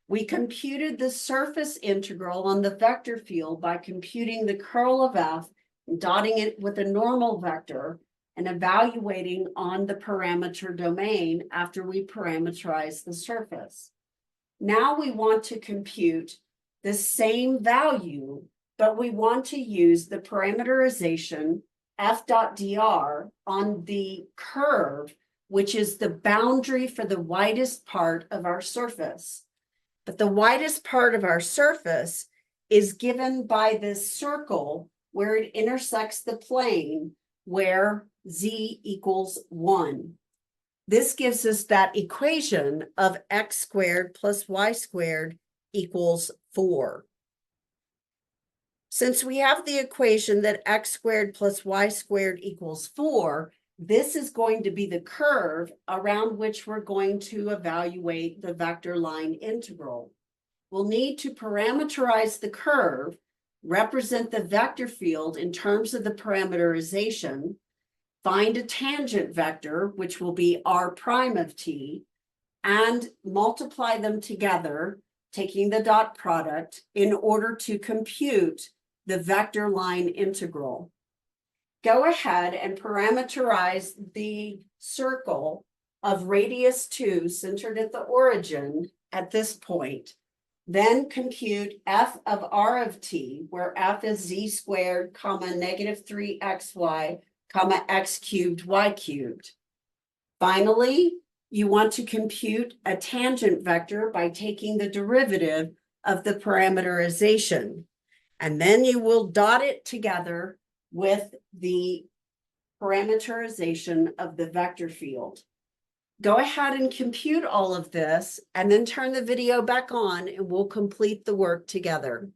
A: We computed the surface integral on the vector field by computing the curl of f, dotting it with a normal vector, and evaluating on the parameter domain after we parameterize the surface. Now we want to compute the same value, but we want to use the parameterization f dot dr on the curve, which is the boundary for the widest part of our surface. But the widest part of our surface is given by this circle, where it intersects the plane where z equals 1. This gives us that equation of x squared plus y squared equals 4. Since we have the equation that x squared plus y squared equals 4, this is going to be the curve around which we're going to evaluate the vector line integral. We'll need to parameterize the curve, represent the vector field in terms of the parameterization, find a tangent vector, which will be r prime of t, and multiply them together, taking the dot product, in order to compute the vector line integral. Go ahead and parameterize the circle of radius 2 centered at the origin at this point. Then compute f of r of t, where f is z squared, comma, negative 3xy, comma, x cubed, y cubed. Finally, you want to compute a tangent vector by taking the derivative of the parameterization. And then you will dot it together with the parameterization of the vector field. Go ahead and compute all of this and then turn the video back on and we'll complete the work together.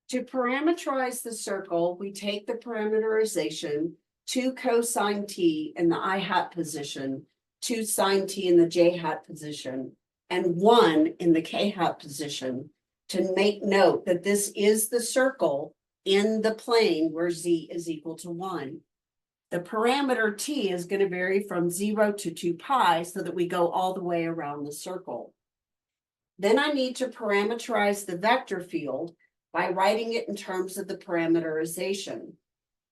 A: To parameterize the circle, we take the parameterization 2 cosine t in the I hat position, 2 sine t in the j hat position, and 1 in the k hat position to make note that this is the circle in the plane where z is equal to 1. The parameter t is going to vary from 0 to 2 pi so that we go all the way around the circle. Then I need to parameterize the vector field by writing it in terms of the parameterization.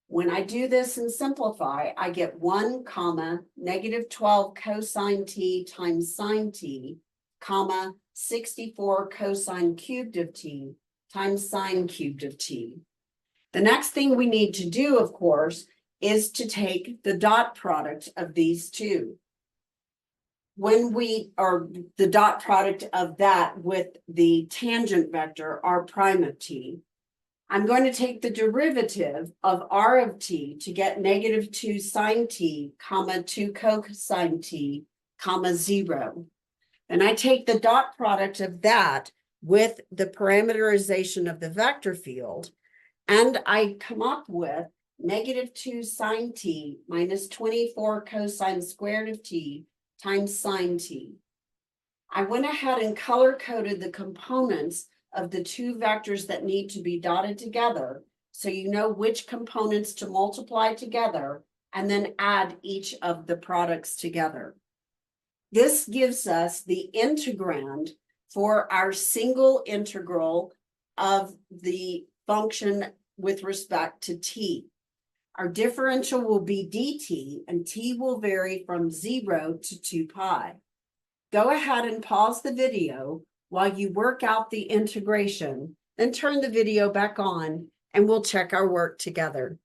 A: When I do this and simplify, I get 1 comma negative 12 cosine t times sine t, comma 64 cosine cubed of t times sine cubed of t. The next thing we need to do, of course, is to take the dot product of these two. When we are the dot product of that with the tangent vector r prime of t, I'm going to take the derivative of r of t to get negative 2 sine t, comma 2 cosine t, comma 0. Then I take the dot product of that with the parameterization of the vector field, and I come up with negative 2 sine t minus 24 cosine squared of t times sine t. I went ahead and color-coded the components of the two vectors that need to be dotted together, so you know which components to multiply together and then add each of the products together. This gives us the integrand for our single integral of the function with respect to t. Our differential will be dt, and t will vary from 0 to 2 pi. Go ahead and pause the video while you work out the integration, then turn the video back on, and we'll check our work together.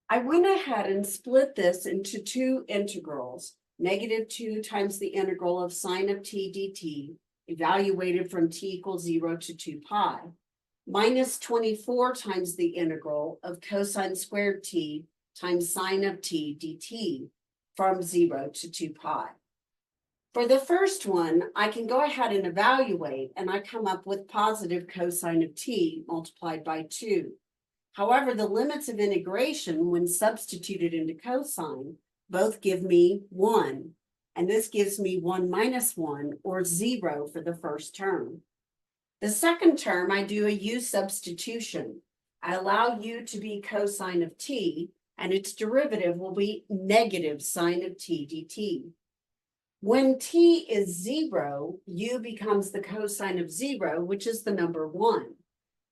A: I went ahead and split this into two integrals, negative 2 times the integral of sine of t dt, evaluated from t equals 0 to 2 pi, minus 24 times the integral of cosine squared t times sine of t dt from 0 to 2 pi. For the first one, I can go ahead and evaluate, and I come up with positive cosine of t multiplied by 2. However, the limits of integration when substituted into cosine both give me 1, and this gives me 1 minus 1, or 0 for the first term. The second term, I do a u substitution. I allow u to be cosine of t, and its derivative will be negative sine of t dt. When t is 0, u becomes the cosine of 0, which is the number 1.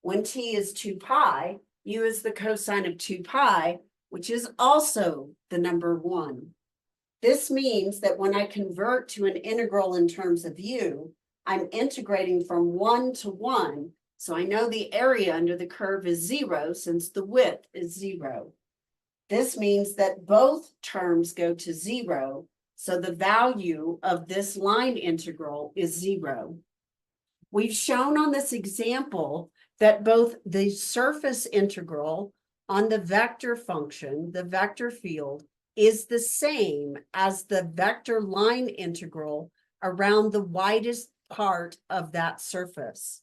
A: When t is 2 pi, u is the cosine of 2 pi, which is also the number 1. This means that when I convert to an integral in terms of u, I'm integrating from 1 to 1, so I know the area under the curve is 0 since the width is 0. This means that both terms go to 0, so the value of this line integral is 0. We've shown on this example that both the surface integral on the vector function, the vector field, is the same as the vector line integral around the widest part of that surface.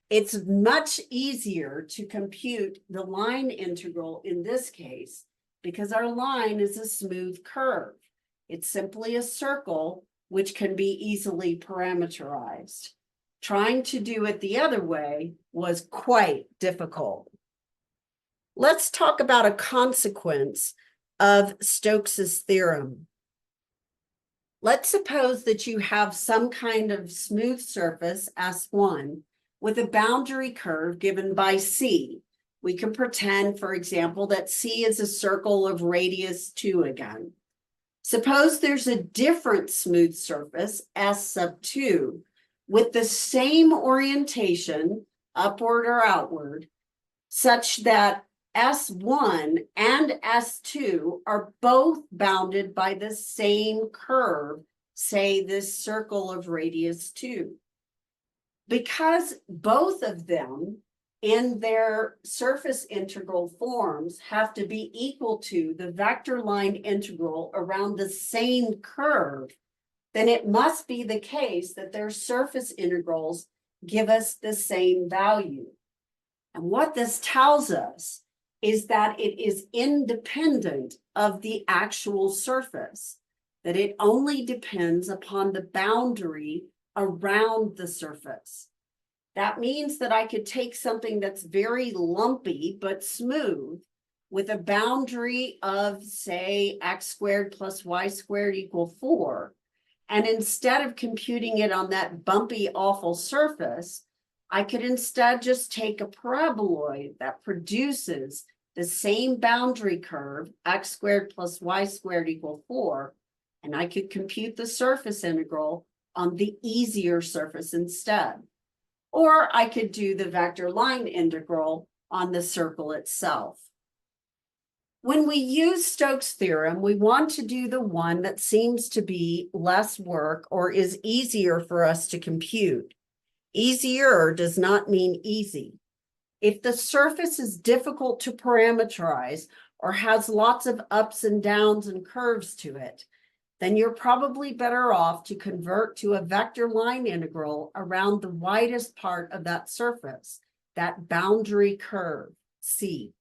A: It's much easier to compute the line integral in this case because our line is a smooth curve. It's simply a circle which can be easily parameterized. Trying to do it the other way was quite difficult. Let's talk about a consequence of Stokes's theorem. Let's suppose that you have some kind of smooth surface, S1, with a boundary curve given by C. We can pretend, for example, that C is a circle of radius 2 again. Suppose there's a different smooth surface, S sub 2, with the same orientation, upward or outward, such that S1 and S2 are both bounded by the same curve, say this circle of radius 2. Because both of them in their surface integral forms have to be equal to the vector line integral around the same curve, then it must be the case that their surface integrals give us the same value. And what this tells us is that it is independent of the actual surface, that it only depends upon the boundary around the surface. That means that I could take something that's very lumpy but smooth with a boundary of, say, x squared plus y squared equal 4, and instead of computing it on that bumpy, awful surface, I could instead just take a paraboloid that produces the same boundary curve, x squared plus y squared equal 4, and I could compute the surface integral on the easier surface instead. Or I could do the vector line integral on the circle itself. When we use Stokes' theorem, we want to do the one that seems to be less work or is easier for us to compute. Easier does not mean easy. If the surface is difficult to parameterize or has lots of ups and downs and curves to it, then you're probably better off to convert to a vector line integral around the widest part of that surface, that boundary curve, C.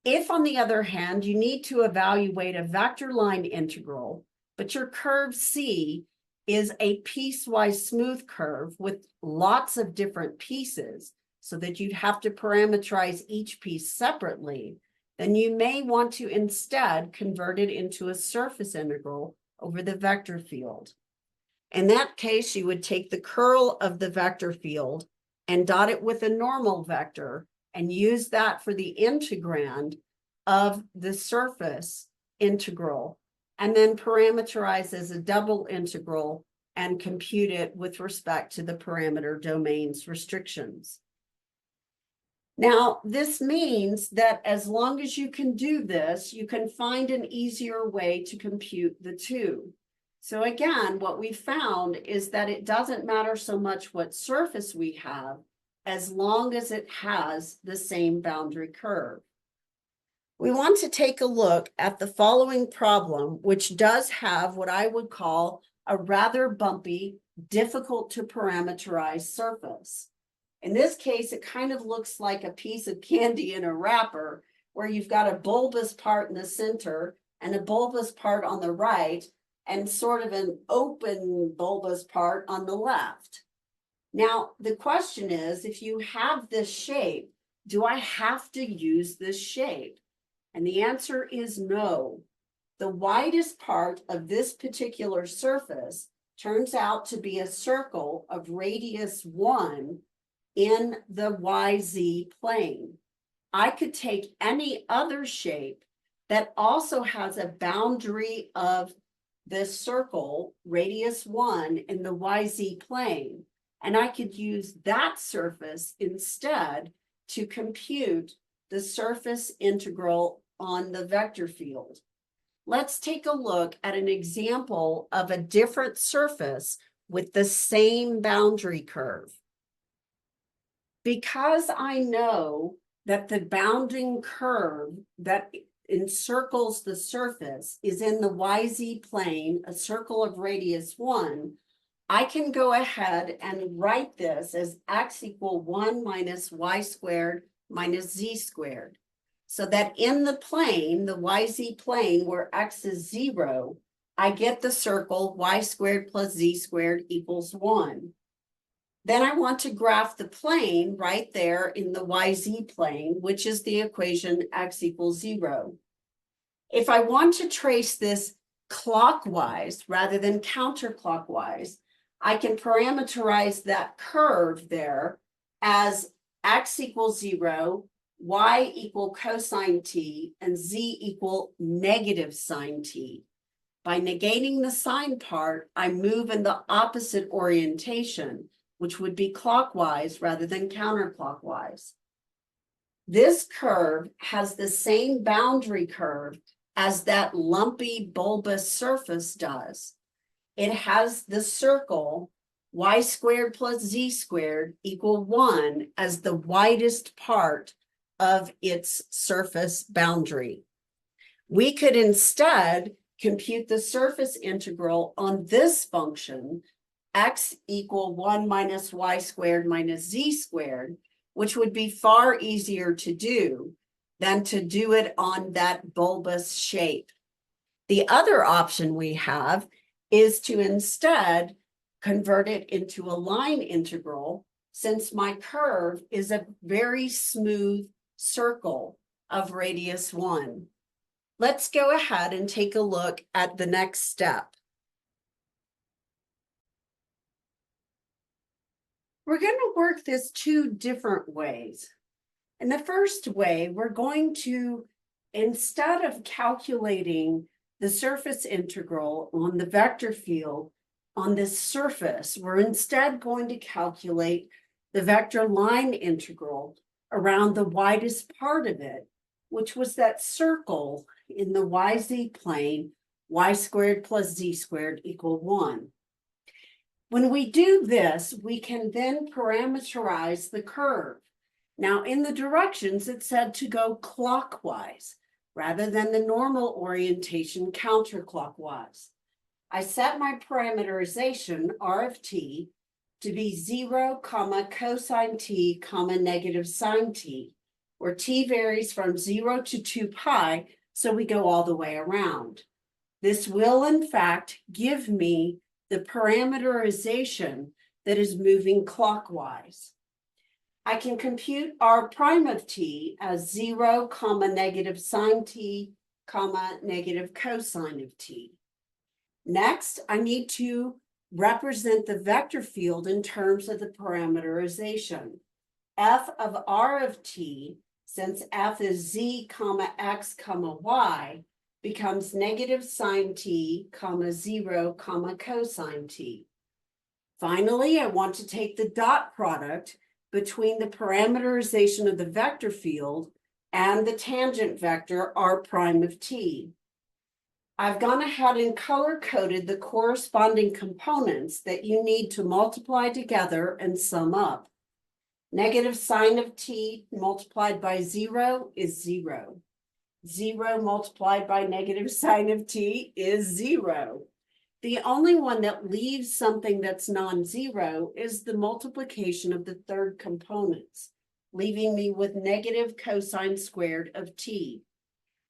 A: If, on the other hand, you need to evaluate a vector line integral, but your curve C is a piecewise smooth curve with lots of different pieces, so that you'd have to parameterize each piece separately, then you may want to instead convert it into a surface integral over the vector field. In that case, you would take the curl of the vector field and dot it with a normal vector and use that for the integrand of the surface integral, and then parameterize as a double integral and compute it with respect to the parameter domain's restrictions. Now, this means that as long as you can do this, you can find an easier way to compute the two. So again, what we found is that it doesn't matter so much what surface we have, as long as it has the same boundary curve. We want to take a look at the following problem, which does have what I would call a rather bumpy, difficult to parameterize surface. In this case, it kind of looks like a piece of candy in a wrapper, where you've got a bulbous part in the center and a bulbous part on the right, and sort of an open bulbous part on the left. Now, the question is, if you have this shape, do I have to use this shape? And the answer is no. The widest part of this particular surface turns out to be a circle of radius 1 in the YZ plane. I could take any other shape that also has a boundary of this circle, radius 1 in the YZ plane, and I could use that surface instead to compute the surface integral on the vector field. Let's take a look at an example of a different surface with the same boundary curve. Because I know that the bounding curve that encircles the surface is in the YZ plane, a circle of radius 1, I can go ahead and write this as x equal 1 minus y squared minus z squared. So that in the plane, the YZ plane where x is 0, I get the circle y squared plus z squared equals 1. Then I want to graph the plane right there in the YZ plane, which is the equation x equals 0. If I want to trace this clockwise rather than counterclockwise, I can parameterize that curve there as x equals 0, y equal cosine t, and z equal negative sine t. By negating the sine part, I move in the opposite orientation, which would be clockwise rather than counterclockwise. This curve has the same boundary curve as that lumpy bulbous surface does. It has the circle y squared plus z squared equal 1 as the widest part of its surface boundary. We could instead compute the surface integral on this function, x equal 1 minus y squared minus z squared, which would be far easier to do than to do it on that bulbous shape. The other option we have is to instead convert it into a line integral, since my curve is a very smooth circle of radius 1. Let's go ahead and take a look at the next step. We're going to work this two different ways. In the first way, we're going to, instead of calculating the surface integral on the vector field on this surface, we're instead going to calculate the vector line integral around the widest part of it, which was that circle in the YZ plane, y squared plus z squared equal 1. When we do this, we can then parameterize the curve. Now, in the directions, it said to go clockwise rather than the normal orientation counterclockwise. I set my parameterization, R of t, to be 0, cosine t, negative sine t, where t varies from 0 to 2 pi, so we go all the way around. This will, in fact, give me the parameterization that is moving clockwise. I can compute r prime of t as 0, negative sine t, negative cosine of t. Next, I need to represent the vector field in terms of the parameterization. F of r of t, since f is z, x, y, becomes negative sine t, 0, cosine t. Finally, I want to take the dot product between the parameterization of the vector field and the tangent vector r prime of t. I've gone ahead and color-coded the corresponding components that you need to multiply together and sum up. Negative sine of t multiplied by 0 is 0. 0 multiplied by negative sine of t is 0. The only one that leaves something that's non-zero is the multiplication of the third components, leaving me with negative cosine squared of t.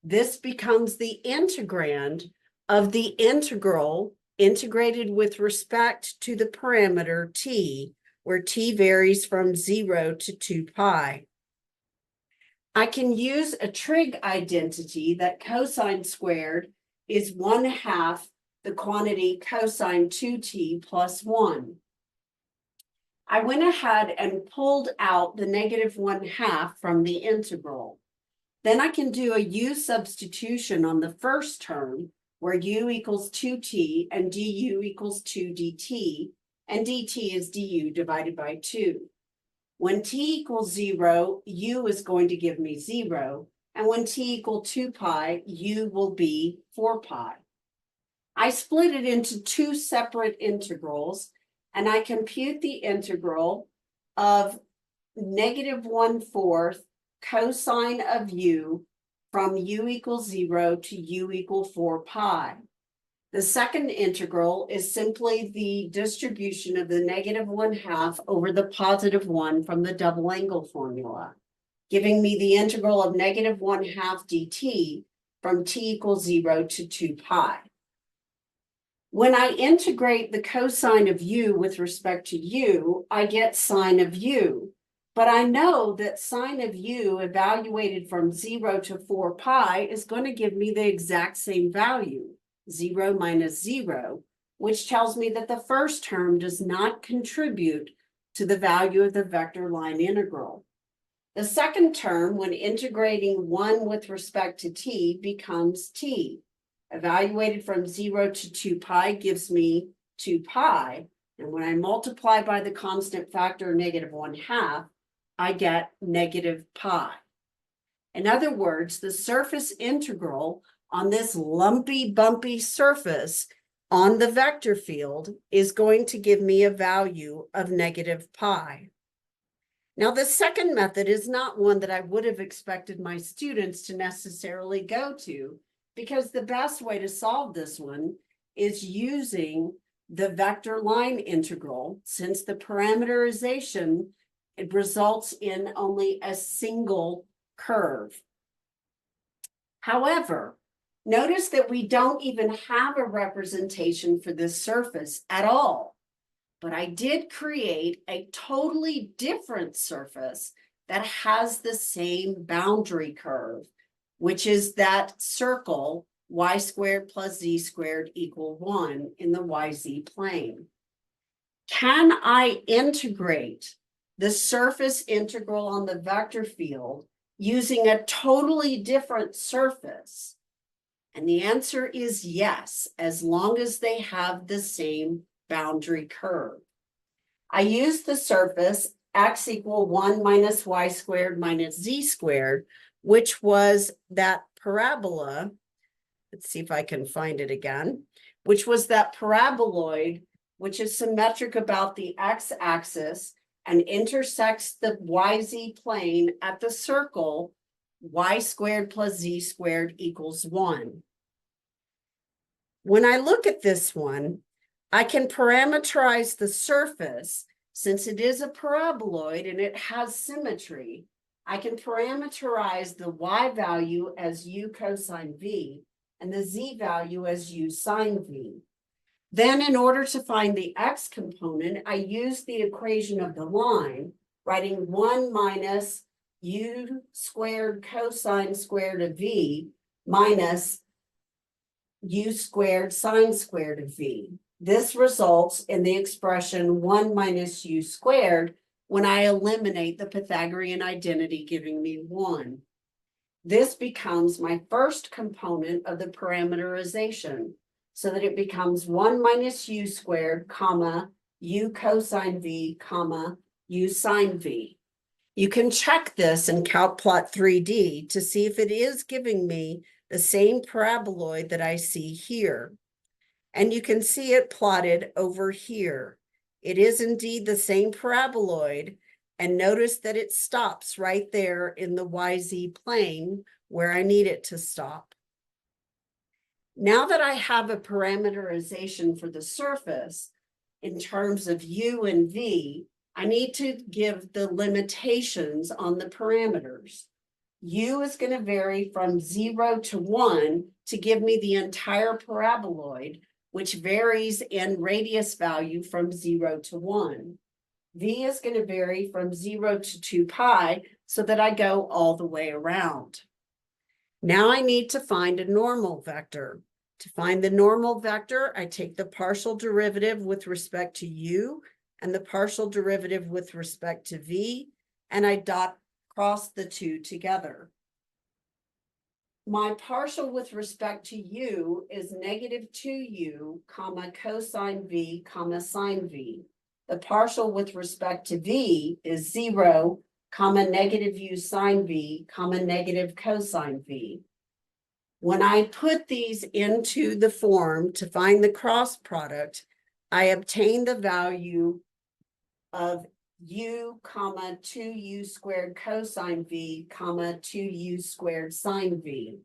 A: This becomes the integrand of the integral integrated with respect to the parameter t, where t varies from 0 to 2 pi. I can use a trig identity that cosine squared is 1/2 the quantity cosine 2t plus 1. I went ahead and pulled out the negative 1/2 from the integral. Then I can do a u substitution on the first term, where u equals 2t and du equals 2 dt, and dt is du divided by 2. When t equals 0, u is going to give me 0, and when t equals 2 pi, u will be 4 pi. I split it into two separate integrals, and I compute the integral of negative 1/4 cosine of u from u equals 0 to u equal 4 pi. The second integral is simply the distribution of the negative 1/2 over the positive 1 from the double angle formula, giving me the integral of negative 1/2 dt from t equals 0 to 2 pi. When I integrate the cosine of u with respect to u, I get sine of u. But I know that sine of u evaluated from 0 to 4 pi is going to give me the exact same value, 0 minus 0, which tells me that the first term does not contribute to the value of the vector line integral. The second term, when integrating 1 with respect to t, becomes t. Evaluated from 0 to 2 pi gives me 2 pi. And when I multiply by the constant factor negative 1/2, I get negative pi. In other words, the surface integral on this lumpy, bumpy surface on the vector field is going to give me a value of negative pi. Now, the second method is not one that I would have expected my students to necessarily go to, because the best way to solve this one is using the vector line integral, since the parameterization, it results in only a single curve. However, notice that we don't even have a representation for this surface at all. But I did create a totally different surface that has the same boundary curve, which is that circle y squared plus z squared equal 1 in the YZ plane. Can I integrate the surface integral on the vector field using a totally different surface? And the answer is yes, as long as they have the same boundary curve. I use the surface x equal 1 minus y squared minus z squared, which was that parabola. Let's see if I can find it again, which was that paraboloid, which is symmetric about the x-axis and intersects the YZ plane at the circle y squared plus z squared equals 1. When I look at this one, I can parameterize the surface. Since it is a paraboloid and it has symmetry, I can parameterize the y value as u cosine v and the z value as u sine v. Then, in order to find the x component, I use the equation of the line, writing 1 minus u squared cosine squared of v minus u squared sine squared of v. This results in the expression 1 minus u squared when I eliminate the Pythagorean identity, giving me 1. This becomes my first component of the parameterization, so that it becomes 1 minus u squared, comma, u cosine v, comma, u sine v. You can check this in CalcPlot 3D to see if it is giving me the same paraboloid that I see here. And you can see it plotted over here. It is indeed the same paraboloid, and notice that it stops right there in the YZ plane where I need it to stop. Now that I have a parameterization for the surface in terms of u and v, I need to give the limitations on the parameters. U is going to vary from 0 to 1 to give me the entire paraboloid, which varies in radius value from 0 to 1. V is going to vary from 0 to 2 pi so that I go all the way around. Now I need to find a normal vector. To find the normal vector, I take the partial derivative with respect to u and the partial derivative with respect to v, and I dot cross the two together. My partial with respect to u is negative 2u, comma, cosine v, comma, sine v. The partial with respect to v is 0, comma, negative u sine v, comma, negative cosine v. When I put these into the form to find the cross product, I obtain the value of u comma 2u squared cosine v comma 2u squared sine v.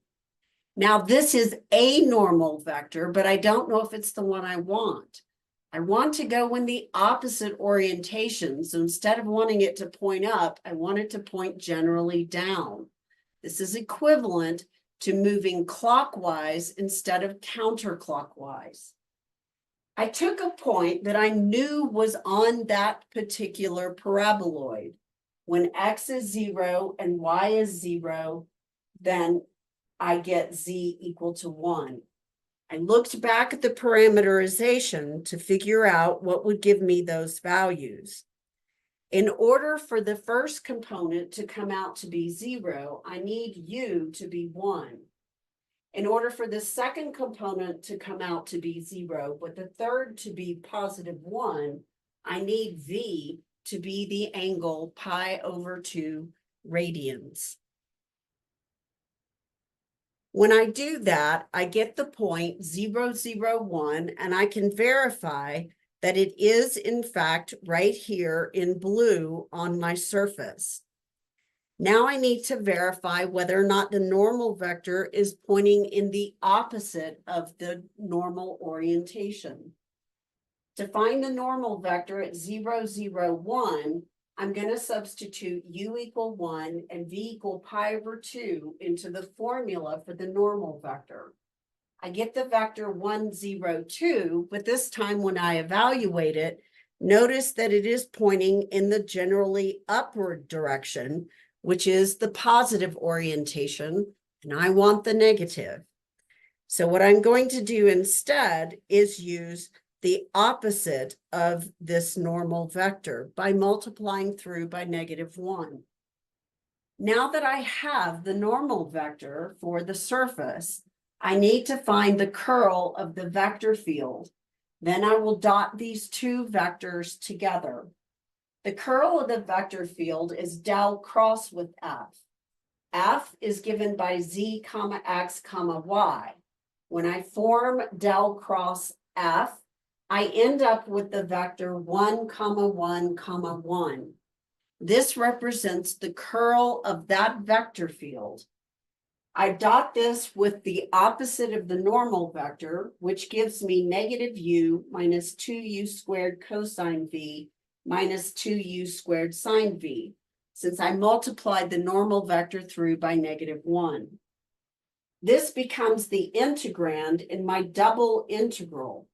A: Now this is a normal vector, but I don't know if it's the one I want. I want to go in the opposite orientation. So instead of wanting it to point up, I want it to point generally down. This is equivalent to moving clockwise instead of counterclockwise. I took a point that I knew was on that particular paraboloid. When x is 0 and y is 0, then I get z equal to 1. I looked back at the parameterization to figure out what would give me those values. In order for the first component to come out to be 0, I need u to be 1. In order for the second component to come out to be 0, but the third to be positive 1, I need v to be the angle pi over 2 radians. When I do that, I get the point 0, 0, 1, and I can verify that it is, in fact, right here in blue on my surface. Now I need to verify whether or not the normal vector is pointing in the opposite of the normal orientation. To find the normal vector at 0, 0, 1, I'm going to substitute u equal 1 and v equal pi over 2 into the formula for the normal vector. I get the vector 1, 0, 2, but this time when I evaluate it, notice that it is pointing in the generally upward direction, which is the positive orientation, and I want the negative. So what I'm going to do instead is use the opposite of this normal vector by multiplying through by -1. Now that I have the normal vector for the surface, I need to find the curl of the vector field. Then I will dot these two vectors together. The curl of the vector field is del cross with f. F is given by z comma x comma y. When I form del cross f, I end up with the vector 1 comma 1 comma 1. This represents the curl of that vector field. I dot this with the opposite of the normal vector, which gives me negative u minus 2u squared cosine v minus 2u squared sine v, since I multiplied the normal vector through by -1. This becomes the integrand in my double integral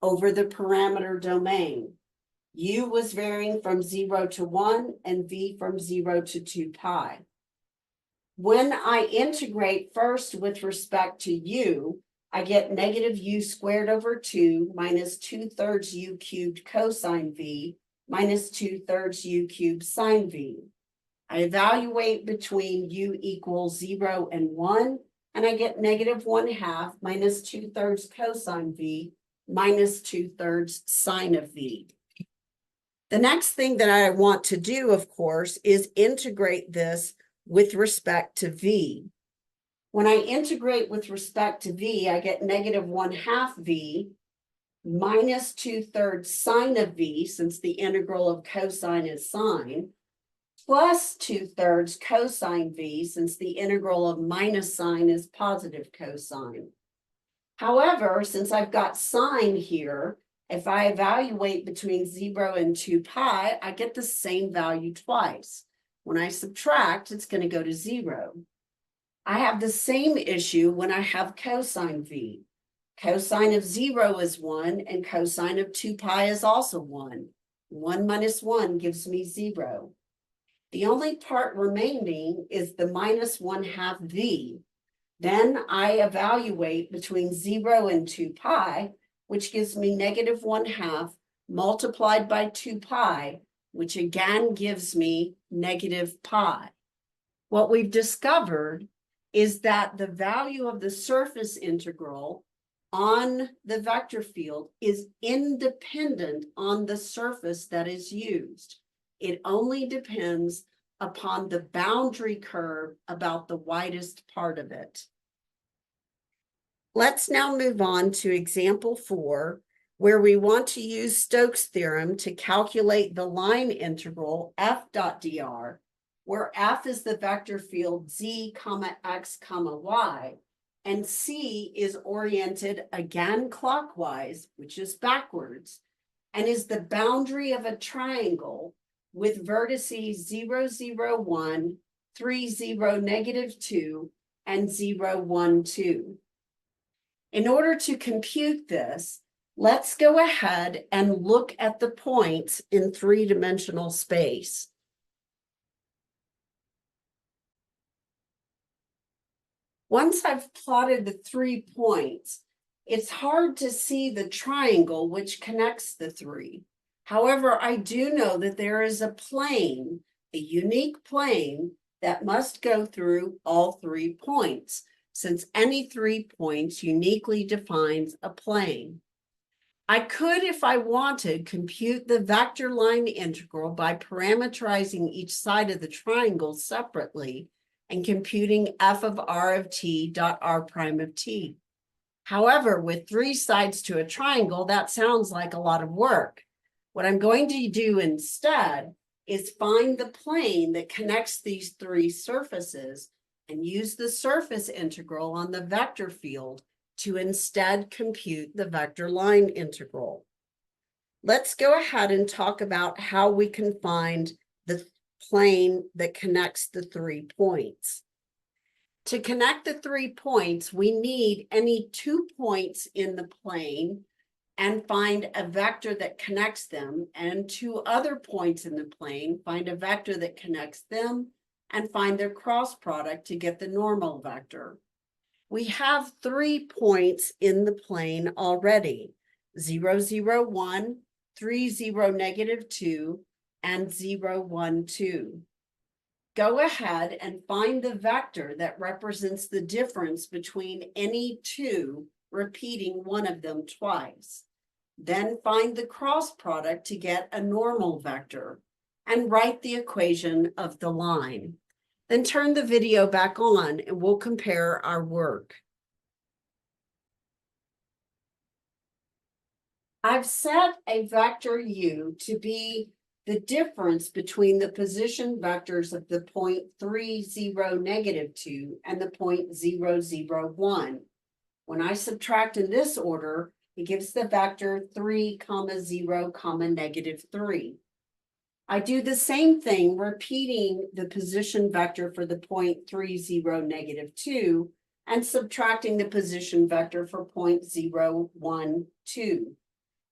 A: over the parameter domain. U was varying from 0 to 1 and v from 0 to 2 pi. When I integrate first with respect to u, I get negative u squared over 2 minus 2/3 u cubed cosine v minus 2/3 u cubed sine v. I evaluate between u equals 0 and 1, and I get -1/2 minus 2/3 cosine v minus 2/3 sine of v. The next thing that I want to do, of course, is integrate this with respect to v. When I integrate with respect to v, I get -1/2 v minus 2/3 sine of v, since the integral of cosine is sine, plus 2/3 cosine v, since the integral of minus sine is positive cosine. However, since I've got sine here, if I evaluate between 0 and 2 pi, I get the same value twice. When I subtract, it's going to go to 0. I have the same issue when I have cosine v. Cosine of 0 is 1, and cosine of 2 pi is also 1. 1 minus 1 gives me 0. The only part remaining is the -1/2 v. Then I evaluate between 0 and 2 pi, which gives me -1/2 multiplied by 2 pi, which again gives me negative pi. What we've discovered is that the value of the surface integral on the vector field is independent on the surface that is used. It only depends upon the boundary curve about the widest part of it. Let's now move on to example 4 where we want to use Stokes theorem to calculate the line integral f dot dr, where f is the vector field z comma x comma y, and c is oriented again clockwise, which is backwards, and is the boundary of a triangle with vertices 0, 0, 1, 3, 0, -2, and 0, 1, 2. In order to compute this, let's go ahead and look at the points in three-dimensional space. Once I've plotted the 3 points, it's hard to see the triangle which connects the 3. However, I do know that there is a plane, a unique plane, that must go through all 3 points, since any 3 points uniquely defines a plane. I could, if I wanted, compute the vector line integral by parameterizing each side of the triangle separately and computing f of r of t dot r prime of t. However, with 3 sides to a triangle, that sounds like a lot of work. What I'm going to do instead is find the plane that connects these 3 surfaces and use the surface integral on the vector field to instead compute the vector line integral. Let's go ahead and talk about how we can find the plane that connects the 3 points. To connect the 3 points, we need any 2 points in the plane and find a vector that connects them, and 2 other points in the plane, find a vector that connects them, and find their cross product to get the normal vector. We have 3 points in the plane already, 0, 0, 1, 3, 0, -2, and 0, 1, 2. Go ahead and find the vector that represents the difference between any 2, repeating one of them twice. Then find the cross product to get a normal vector and write the equation of the line. Then turn the video back on and we'll compare our work. I've set a vector u to be the difference between the position vectors of the point 3, 0, -2 and the point 0, 0, 1. When I subtract in this order, it gives the vector 3, 0, -3. I do the same thing, repeating the position vector for the point 3, 0, -2 and subtracting the position vector for point 0, 1, 2.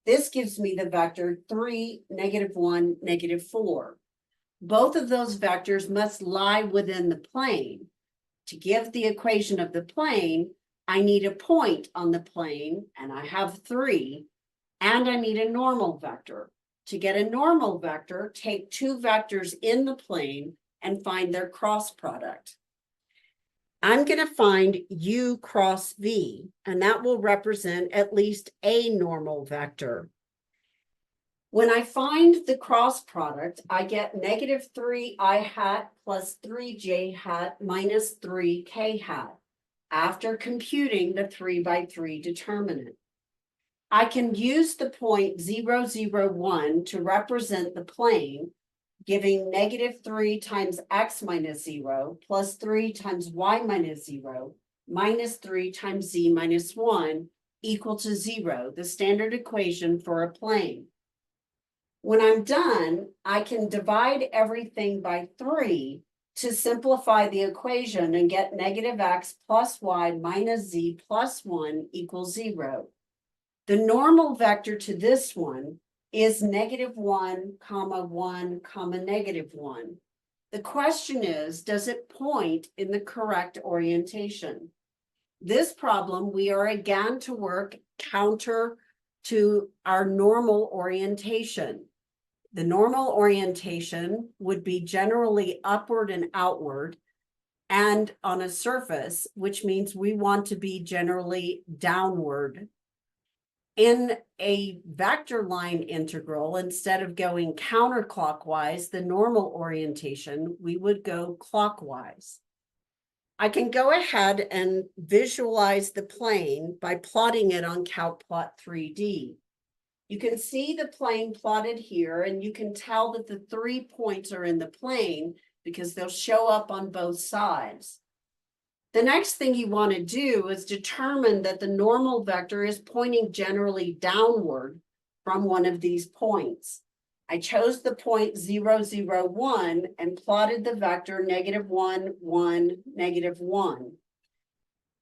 A: This gives me the vector 3, -1, -4. Both of those vectors must lie within the plane. To give the equation of the plane, I need a point on the plane, and I have 3, and I need a normal vector. To get a normal vector, take 2 vectors in the plane and find their cross product. I'm going to find u cross v, and that will represent at least a normal vector. When I find the cross product, I get -3i hat plus 3j hat minus 3k hat after computing the 3 by 3 determinant. I can use the point 0, 0, 1 to represent the plane, giving -3 times x minus 0 plus 3 times y minus 0 minus 3 times z minus 1 equal to 0, the standard equation for a plane. When I'm done, I can divide everything by 3 to simplify the equation and get -x plus y minus z plus 1 equals 0. The normal vector to this one is -1, 1, -1. The question is, does it point in the correct orientation? This problem, we are again to work counter to our normal orientation. The normal orientation would be generally upward and outward and on a surface, which means we want to be generally downward. In a vector line integral, instead of going counterclockwise, the normal orientation, we would go clockwise. I can go ahead and visualize the plane by plotting it on CalcPlot 3D. You can see the plane plotted here, and you can tell that the 3 points are in the plane because they'll show up on both sides. The next thing you want to do is determine that the normal vector is pointing generally downward from one of these points. I chose the point 0, 0, 1 and plotted the vector -1, 1, -1.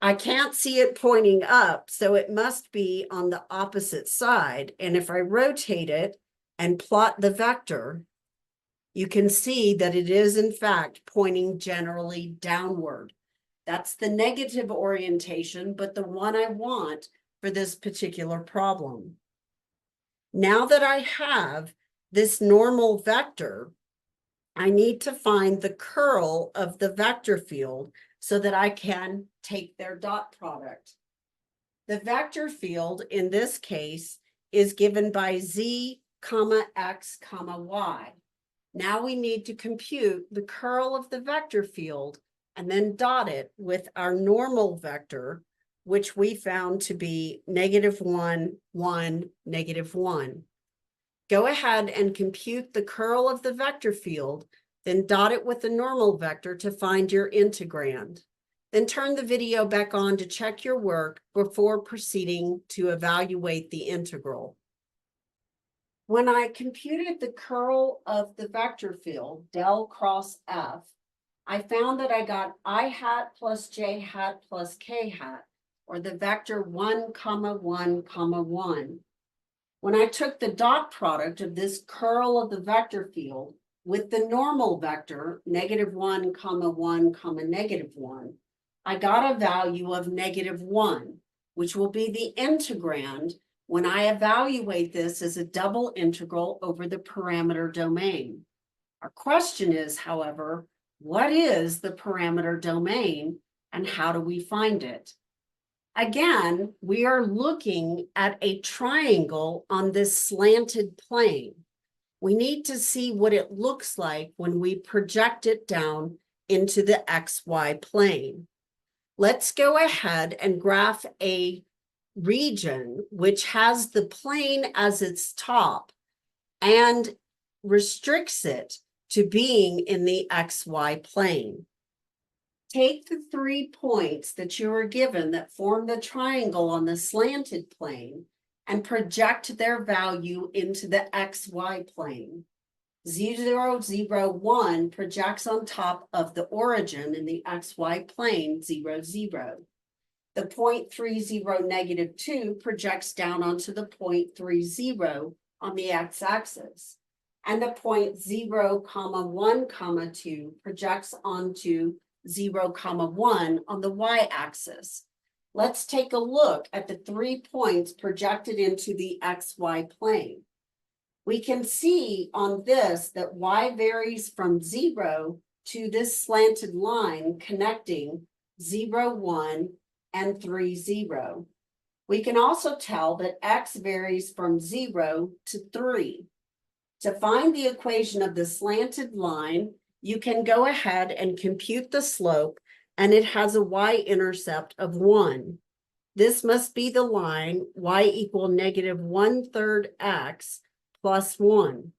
A: I can't see it pointing up, so it must be on the opposite side. And if I rotate it and plot the vector, you can see that it is in fact pointing generally downward. That's the negative orientation, but the one I want for this particular problem. Now that I have this normal vector, I need to find the curl of the vector field so that I can take their dot product. The vector field in this case is given by z, x, y. Now we need to compute the curl of the vector field and then dot it with our normal vector, which we found to be -1, 1, -1. Go ahead and compute the curl of the vector field, then dot it with the normal vector to find your integrand. Then turn the video back on to check your work before proceeding to evaluate the integral. When I computed the curl of the vector field, del cross f, I found that I got I hat plus j hat plus k hat, or the vector 1, 1, 1. When I took the dot product of this curl of the vector field with the normal vector, -1, 1, -1, I got a value of -1, which will be the integrand when I evaluate this as a double integral over the parameter domain. Our question is, however, what is the parameter domain and how do we find it? Again, we are looking at a triangle on this slanted plane. We need to see what it looks like when we project it down into the XY plane. Let's go ahead and graph a region which has the plane as its top and restricts it to being in the XY plane. Take the 3 points that you are given that form the triangle on the slanted plane and project their value into the XY plane. 0, 0, 1 projects on top of the origin in the XY plane, 0, 0. The point 3, 0, -2 projects down onto the point 3, 0 on the x-axis. And the point 0, 1, 2 projects onto 0, 1 on the y-axis. Let's take a look at the 3 points projected into the XY plane. We can see on this that y varies from 0 to this slanted line connecting 0, 1 and 3, 0. We can also tell that x varies from 0 to 3. To find the equation of the slanted line, you can go ahead and compute the slope, and it has a y-intercept of 1. This must be the line y equal -1/3 x plus 1.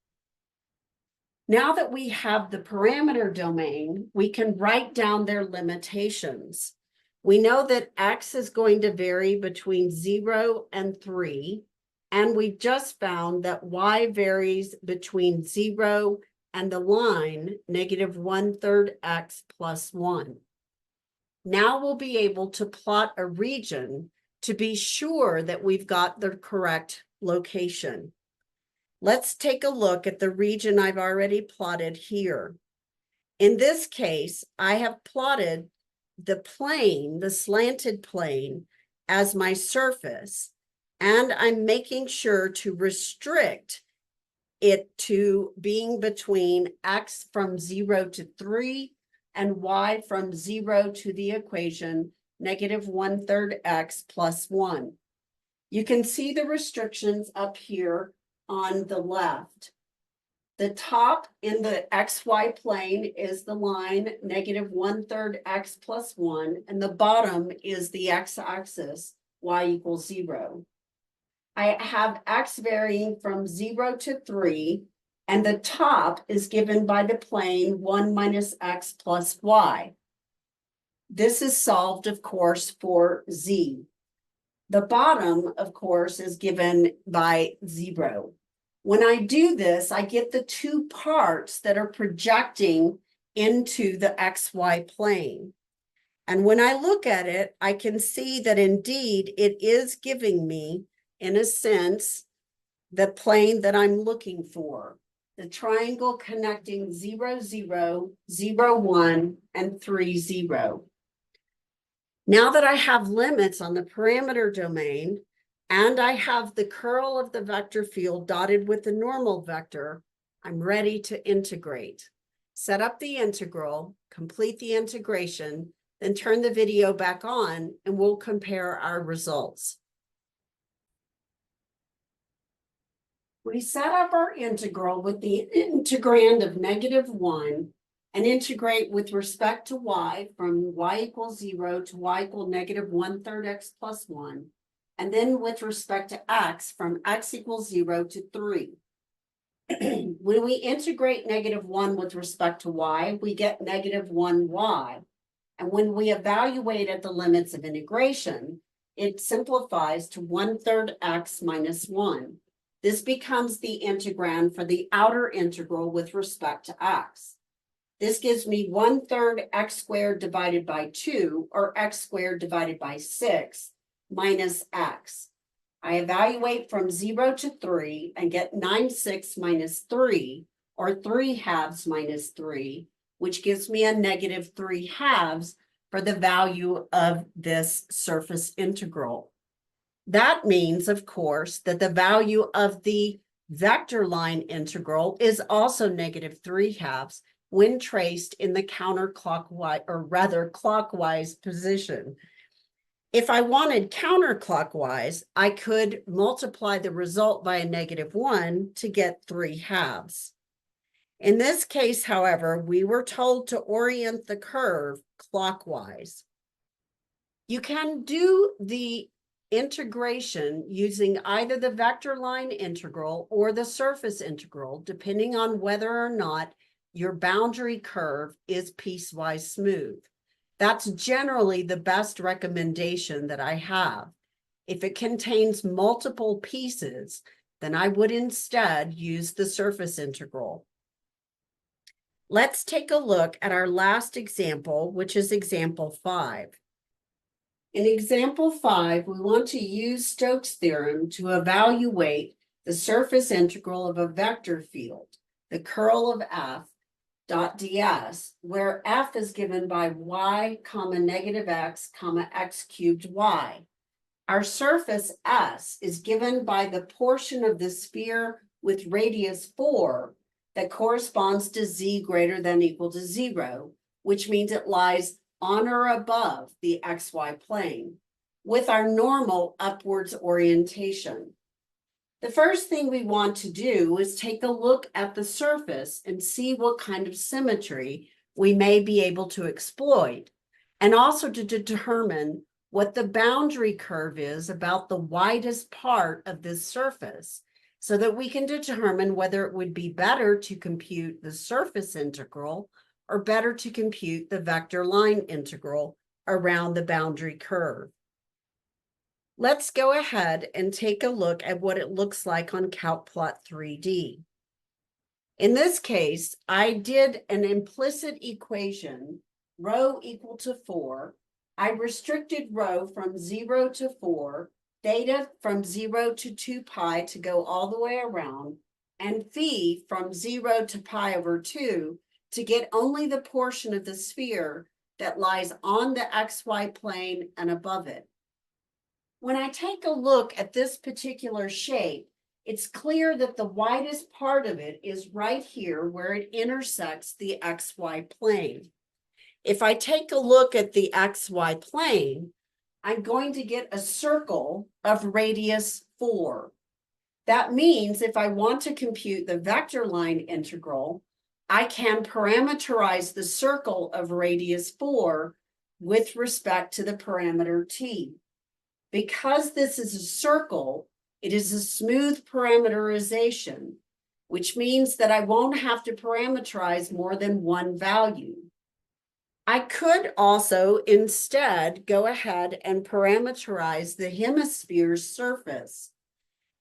A: Now that we have the parameter domain, we can write down their limitations. We know that x is going to vary between 0 and 3, and we've just found that y varies between 0 and the line -1/3 x plus 1. Now we'll be able to plot a region to be sure that we've got the correct location. Let's take a look at the region I've already plotted here. In this case, I have plotted the plane, the slanted plane, as my surface, and I'm making sure to restrict it to being between x from 0 to 3 and y from 0 to the equation -1/3 x plus 1. You can see the restrictions up here on the left. The top in the XY plane is the line -1/3 x plus 1, and the bottom is the x-axis, y equals 0. I have x varying from 0 to 3, and the top is given by the plane 1 minus x plus y. This is solved, of course, for z. The bottom, of course, is given by 0. When I do this, I get the two parts that are projecting into the xy plane. And when I look at it, I can see that indeed it is giving me, in a sense, the plane that I'm looking for. The triangle connecting 0, 0, 0, 1, and 3, 0. Now that I have limits on the parameter domain, and I have the curl of the vector field dotted with the normal vector, I'm ready to integrate. Set up the integral, complete the integration, then turn the video back on, and we'll compare our results. We set up our integral with the integrand of -1 and integrate with respect to y from y equals 0 to y equal -1/3 x plus 1, and then with respect to x from x equals 0 to 3. When we integrate -1 with respect to y, we get -1y. And when we evaluate at the limits of integration, it simplifies to 1/3 x minus 1. This becomes the integrand for the outer integral with respect to x. This gives me 1/3 x squared divided by 2, or x squared divided by 6, minus x. I evaluate from 0 to 3 and get 9/6 minus 3, or 3/2 minus 3, which gives me a -3/2 for the value of this surface integral. That means, of course, that the value of the vector line integral is also -3/2 when traced in the counterclockwise, or rather clockwise position. If I wanted counterclockwise, I could multiply the result by a -1 to get 3/2. In this case, however, we were told to orient the curve clockwise. You can do the integration using either the vector line integral or the surface integral, depending on whether or not your boundary curve is piecewise smooth. That's generally the best recommendation that I have. If it contains multiple pieces, then I would instead use the surface integral. Let's take a look at our last example, which is example 5. In example 5, we want to use Stokes' theorem to evaluate the surface integral of a vector field, the curl of f dot ds, where f is given by y comma -x comma x cubed y. Our surface S is given by the portion of the sphere with radius 4 that corresponds to z greater than equal to 0, which means it lies on or above the xy plane with our normal upwards orientation. The first thing we want to do is take a look at the surface and see what kind of symmetry we may be able to exploit, and also to determine what the boundary curve is about the widest part of this surface, so that we can determine whether it would be better to compute the surface integral or better to compute the vector line integral around the boundary curve. Let's go ahead and take a look at what it looks like on CalcPlot 3D. In this case, I did an implicit equation, rho equal to 4. I restricted rho from 0 to 4, theta from 0 to 2 pi to go all the way around, and phi from 0 to pi over 2 to get only the portion of the sphere that lies on the xy plane and above it. When I take a look at this particular shape, it's clear that the widest part of it is right here where it intersects the xy plane. If I take a look at the xy plane, I'm going to get a circle of radius 4. That means if I want to compute the vector line integral, I can parameterize the circle of radius 4 with respect to the parameter t. Because this is a circle, It is a smooth parameterization, which means that I won't have to parameterize more than one value. I could also instead go ahead and parameterize the hemisphere's surface.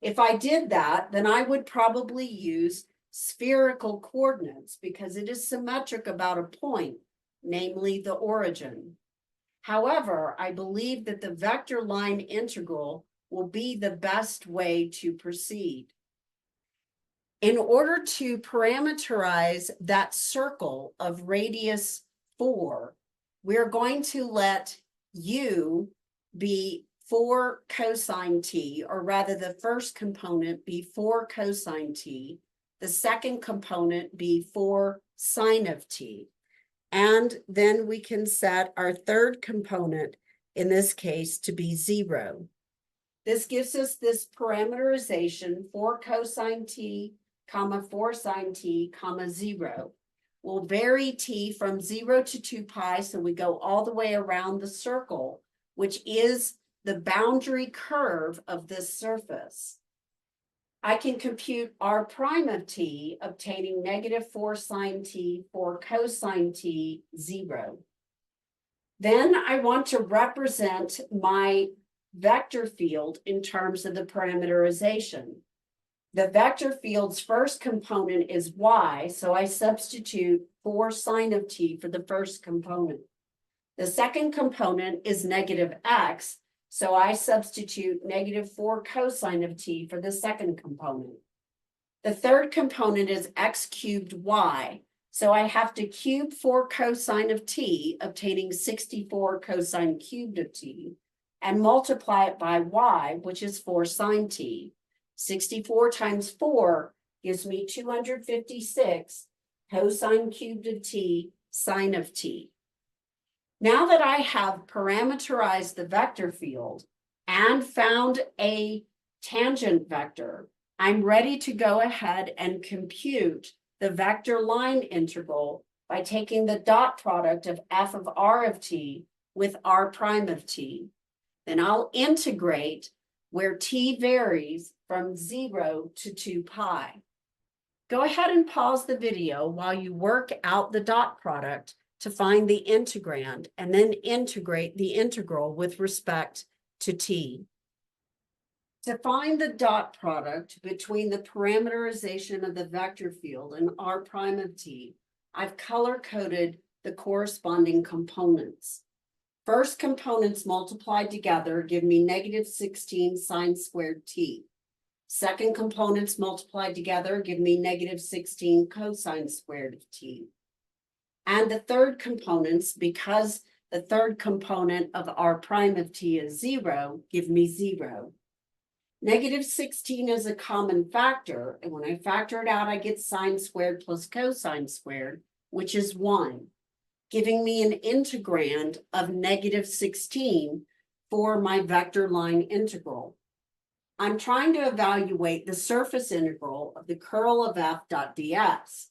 A: If I did that, then I would probably use spherical coordinates because it is symmetric about a point, namely the origin. However, I believe that the vector line integral will be the best way to proceed. In order to parameterize that circle of radius 4, we're going to let u be 4 cosine t, or rather the first component be 4 cosine t, the second component be 4 sine of t. And then we can set our third component, in this case, to be 0. This gives us this parameterization, 4 cosine t, comma 4 sine t, comma 0. We'll vary t from 0 to 2 pi, so we go all the way around the circle, which is the boundary curve of this surface. I can compute r prime of t, obtaining negative 4 sine t, 4 cosine t, 0. Then I want to represent my vector field in terms of the parameterization. The vector field's first component is y, so I substitute 4 sine of t for the first component. The second component is negative x, so I substitute negative 4 cosine of t for the second component. The third component is x cubed y, so I have to cube 4 cosine of t, obtaining 64 cosine cubed of t, and multiply it by y, which is 4 sine t. 64 times 4 gives me 256 cosine cubed of t, sine of t. Now that I have parameterized the vector field and found a tangent vector, I'm ready to go ahead and compute the vector line integral by taking the dot product of f of r of t with r prime of t. Then I'll integrate where t varies from 0 to 2 pi. Go ahead and pause the video while you work out the dot product to find the integrand, and then integrate the integral with respect to t. To find the dot product between the parameterization of the vector field and r prime of t, I've color-coded the corresponding components. First components multiplied together give me negative 16 sine squared t. Second components multiplied together give me negative 16 cosine squared of t. And the third components, because the third component of r prime of t is 0, give me 0. Negative 16 is a common factor, and when I factor it out, I get sine squared plus cosine squared, which is 1, giving me an integrand of negative 16 for my vector line integral. I'm trying to evaluate the surface integral of the curl of f dot ds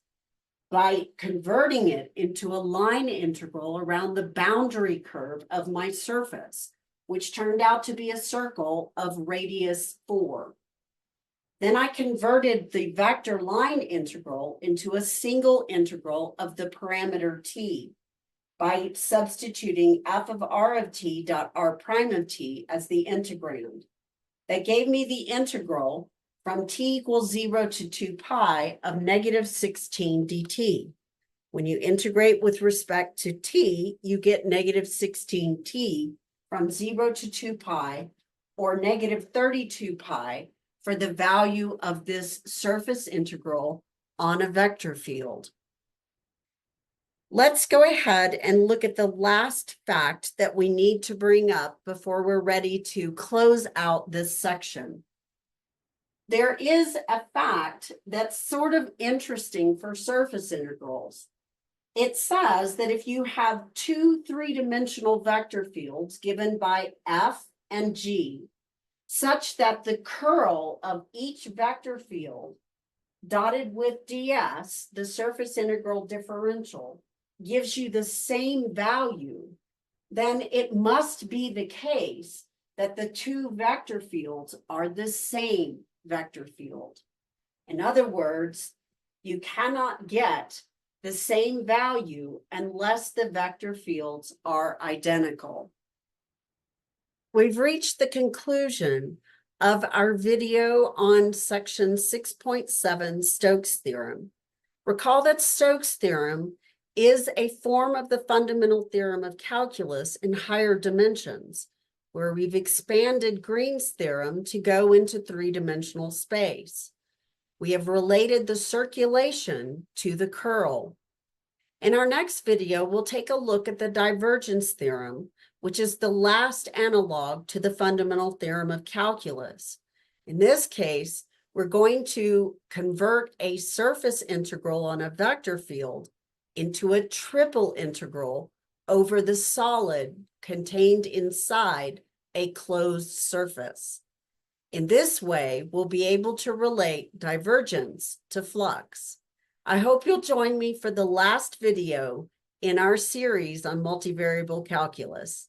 A: by converting it into a line integral around the boundary curve of my surface, which turned out to be a circle of radius 4. Then I converted the vector line integral into a single integral of the parameter t by substituting f of r of t dot r prime of t as the integrand. That gave me the integral from t equals 0 to 2 pi of negative 16 dt. When you integrate with respect to t, you get negative 16t from 0 to 2 pi, or negative 32 pi for the value of this surface integral on a vector field. Let's go ahead and look at the last fact that we need to bring up before we're ready to close out this section. There is a fact that's sort of interesting for surface integrals. It says that if you have two three-dimensional vector fields given by f and g, such that the curl of each vector field dotted with ds, the surface integral differential, gives you the same value, then it must be the case that the two vector fields are the same vector field. In other words, you cannot get the same value unless the vector fields are identical. We've reached the conclusion of our video on section 6.7 Stokes theorem. Recall that Stokes theorem is a form of the fundamental theorem of calculus in higher dimensions, where we've expanded Green's theorem to go into three-dimensional space. We have related the circulation to the curl. In our next video, we'll take a look at the divergence theorem, which is the last analog to the fundamental theorem of calculus. In this case, we're going to convert a surface integral on a vector field into a triple integral over the solid contained inside a closed surface. In this way, we'll be able to relate divergence to flux. I hope you'll join me for the last video in our series on multivariable calculus.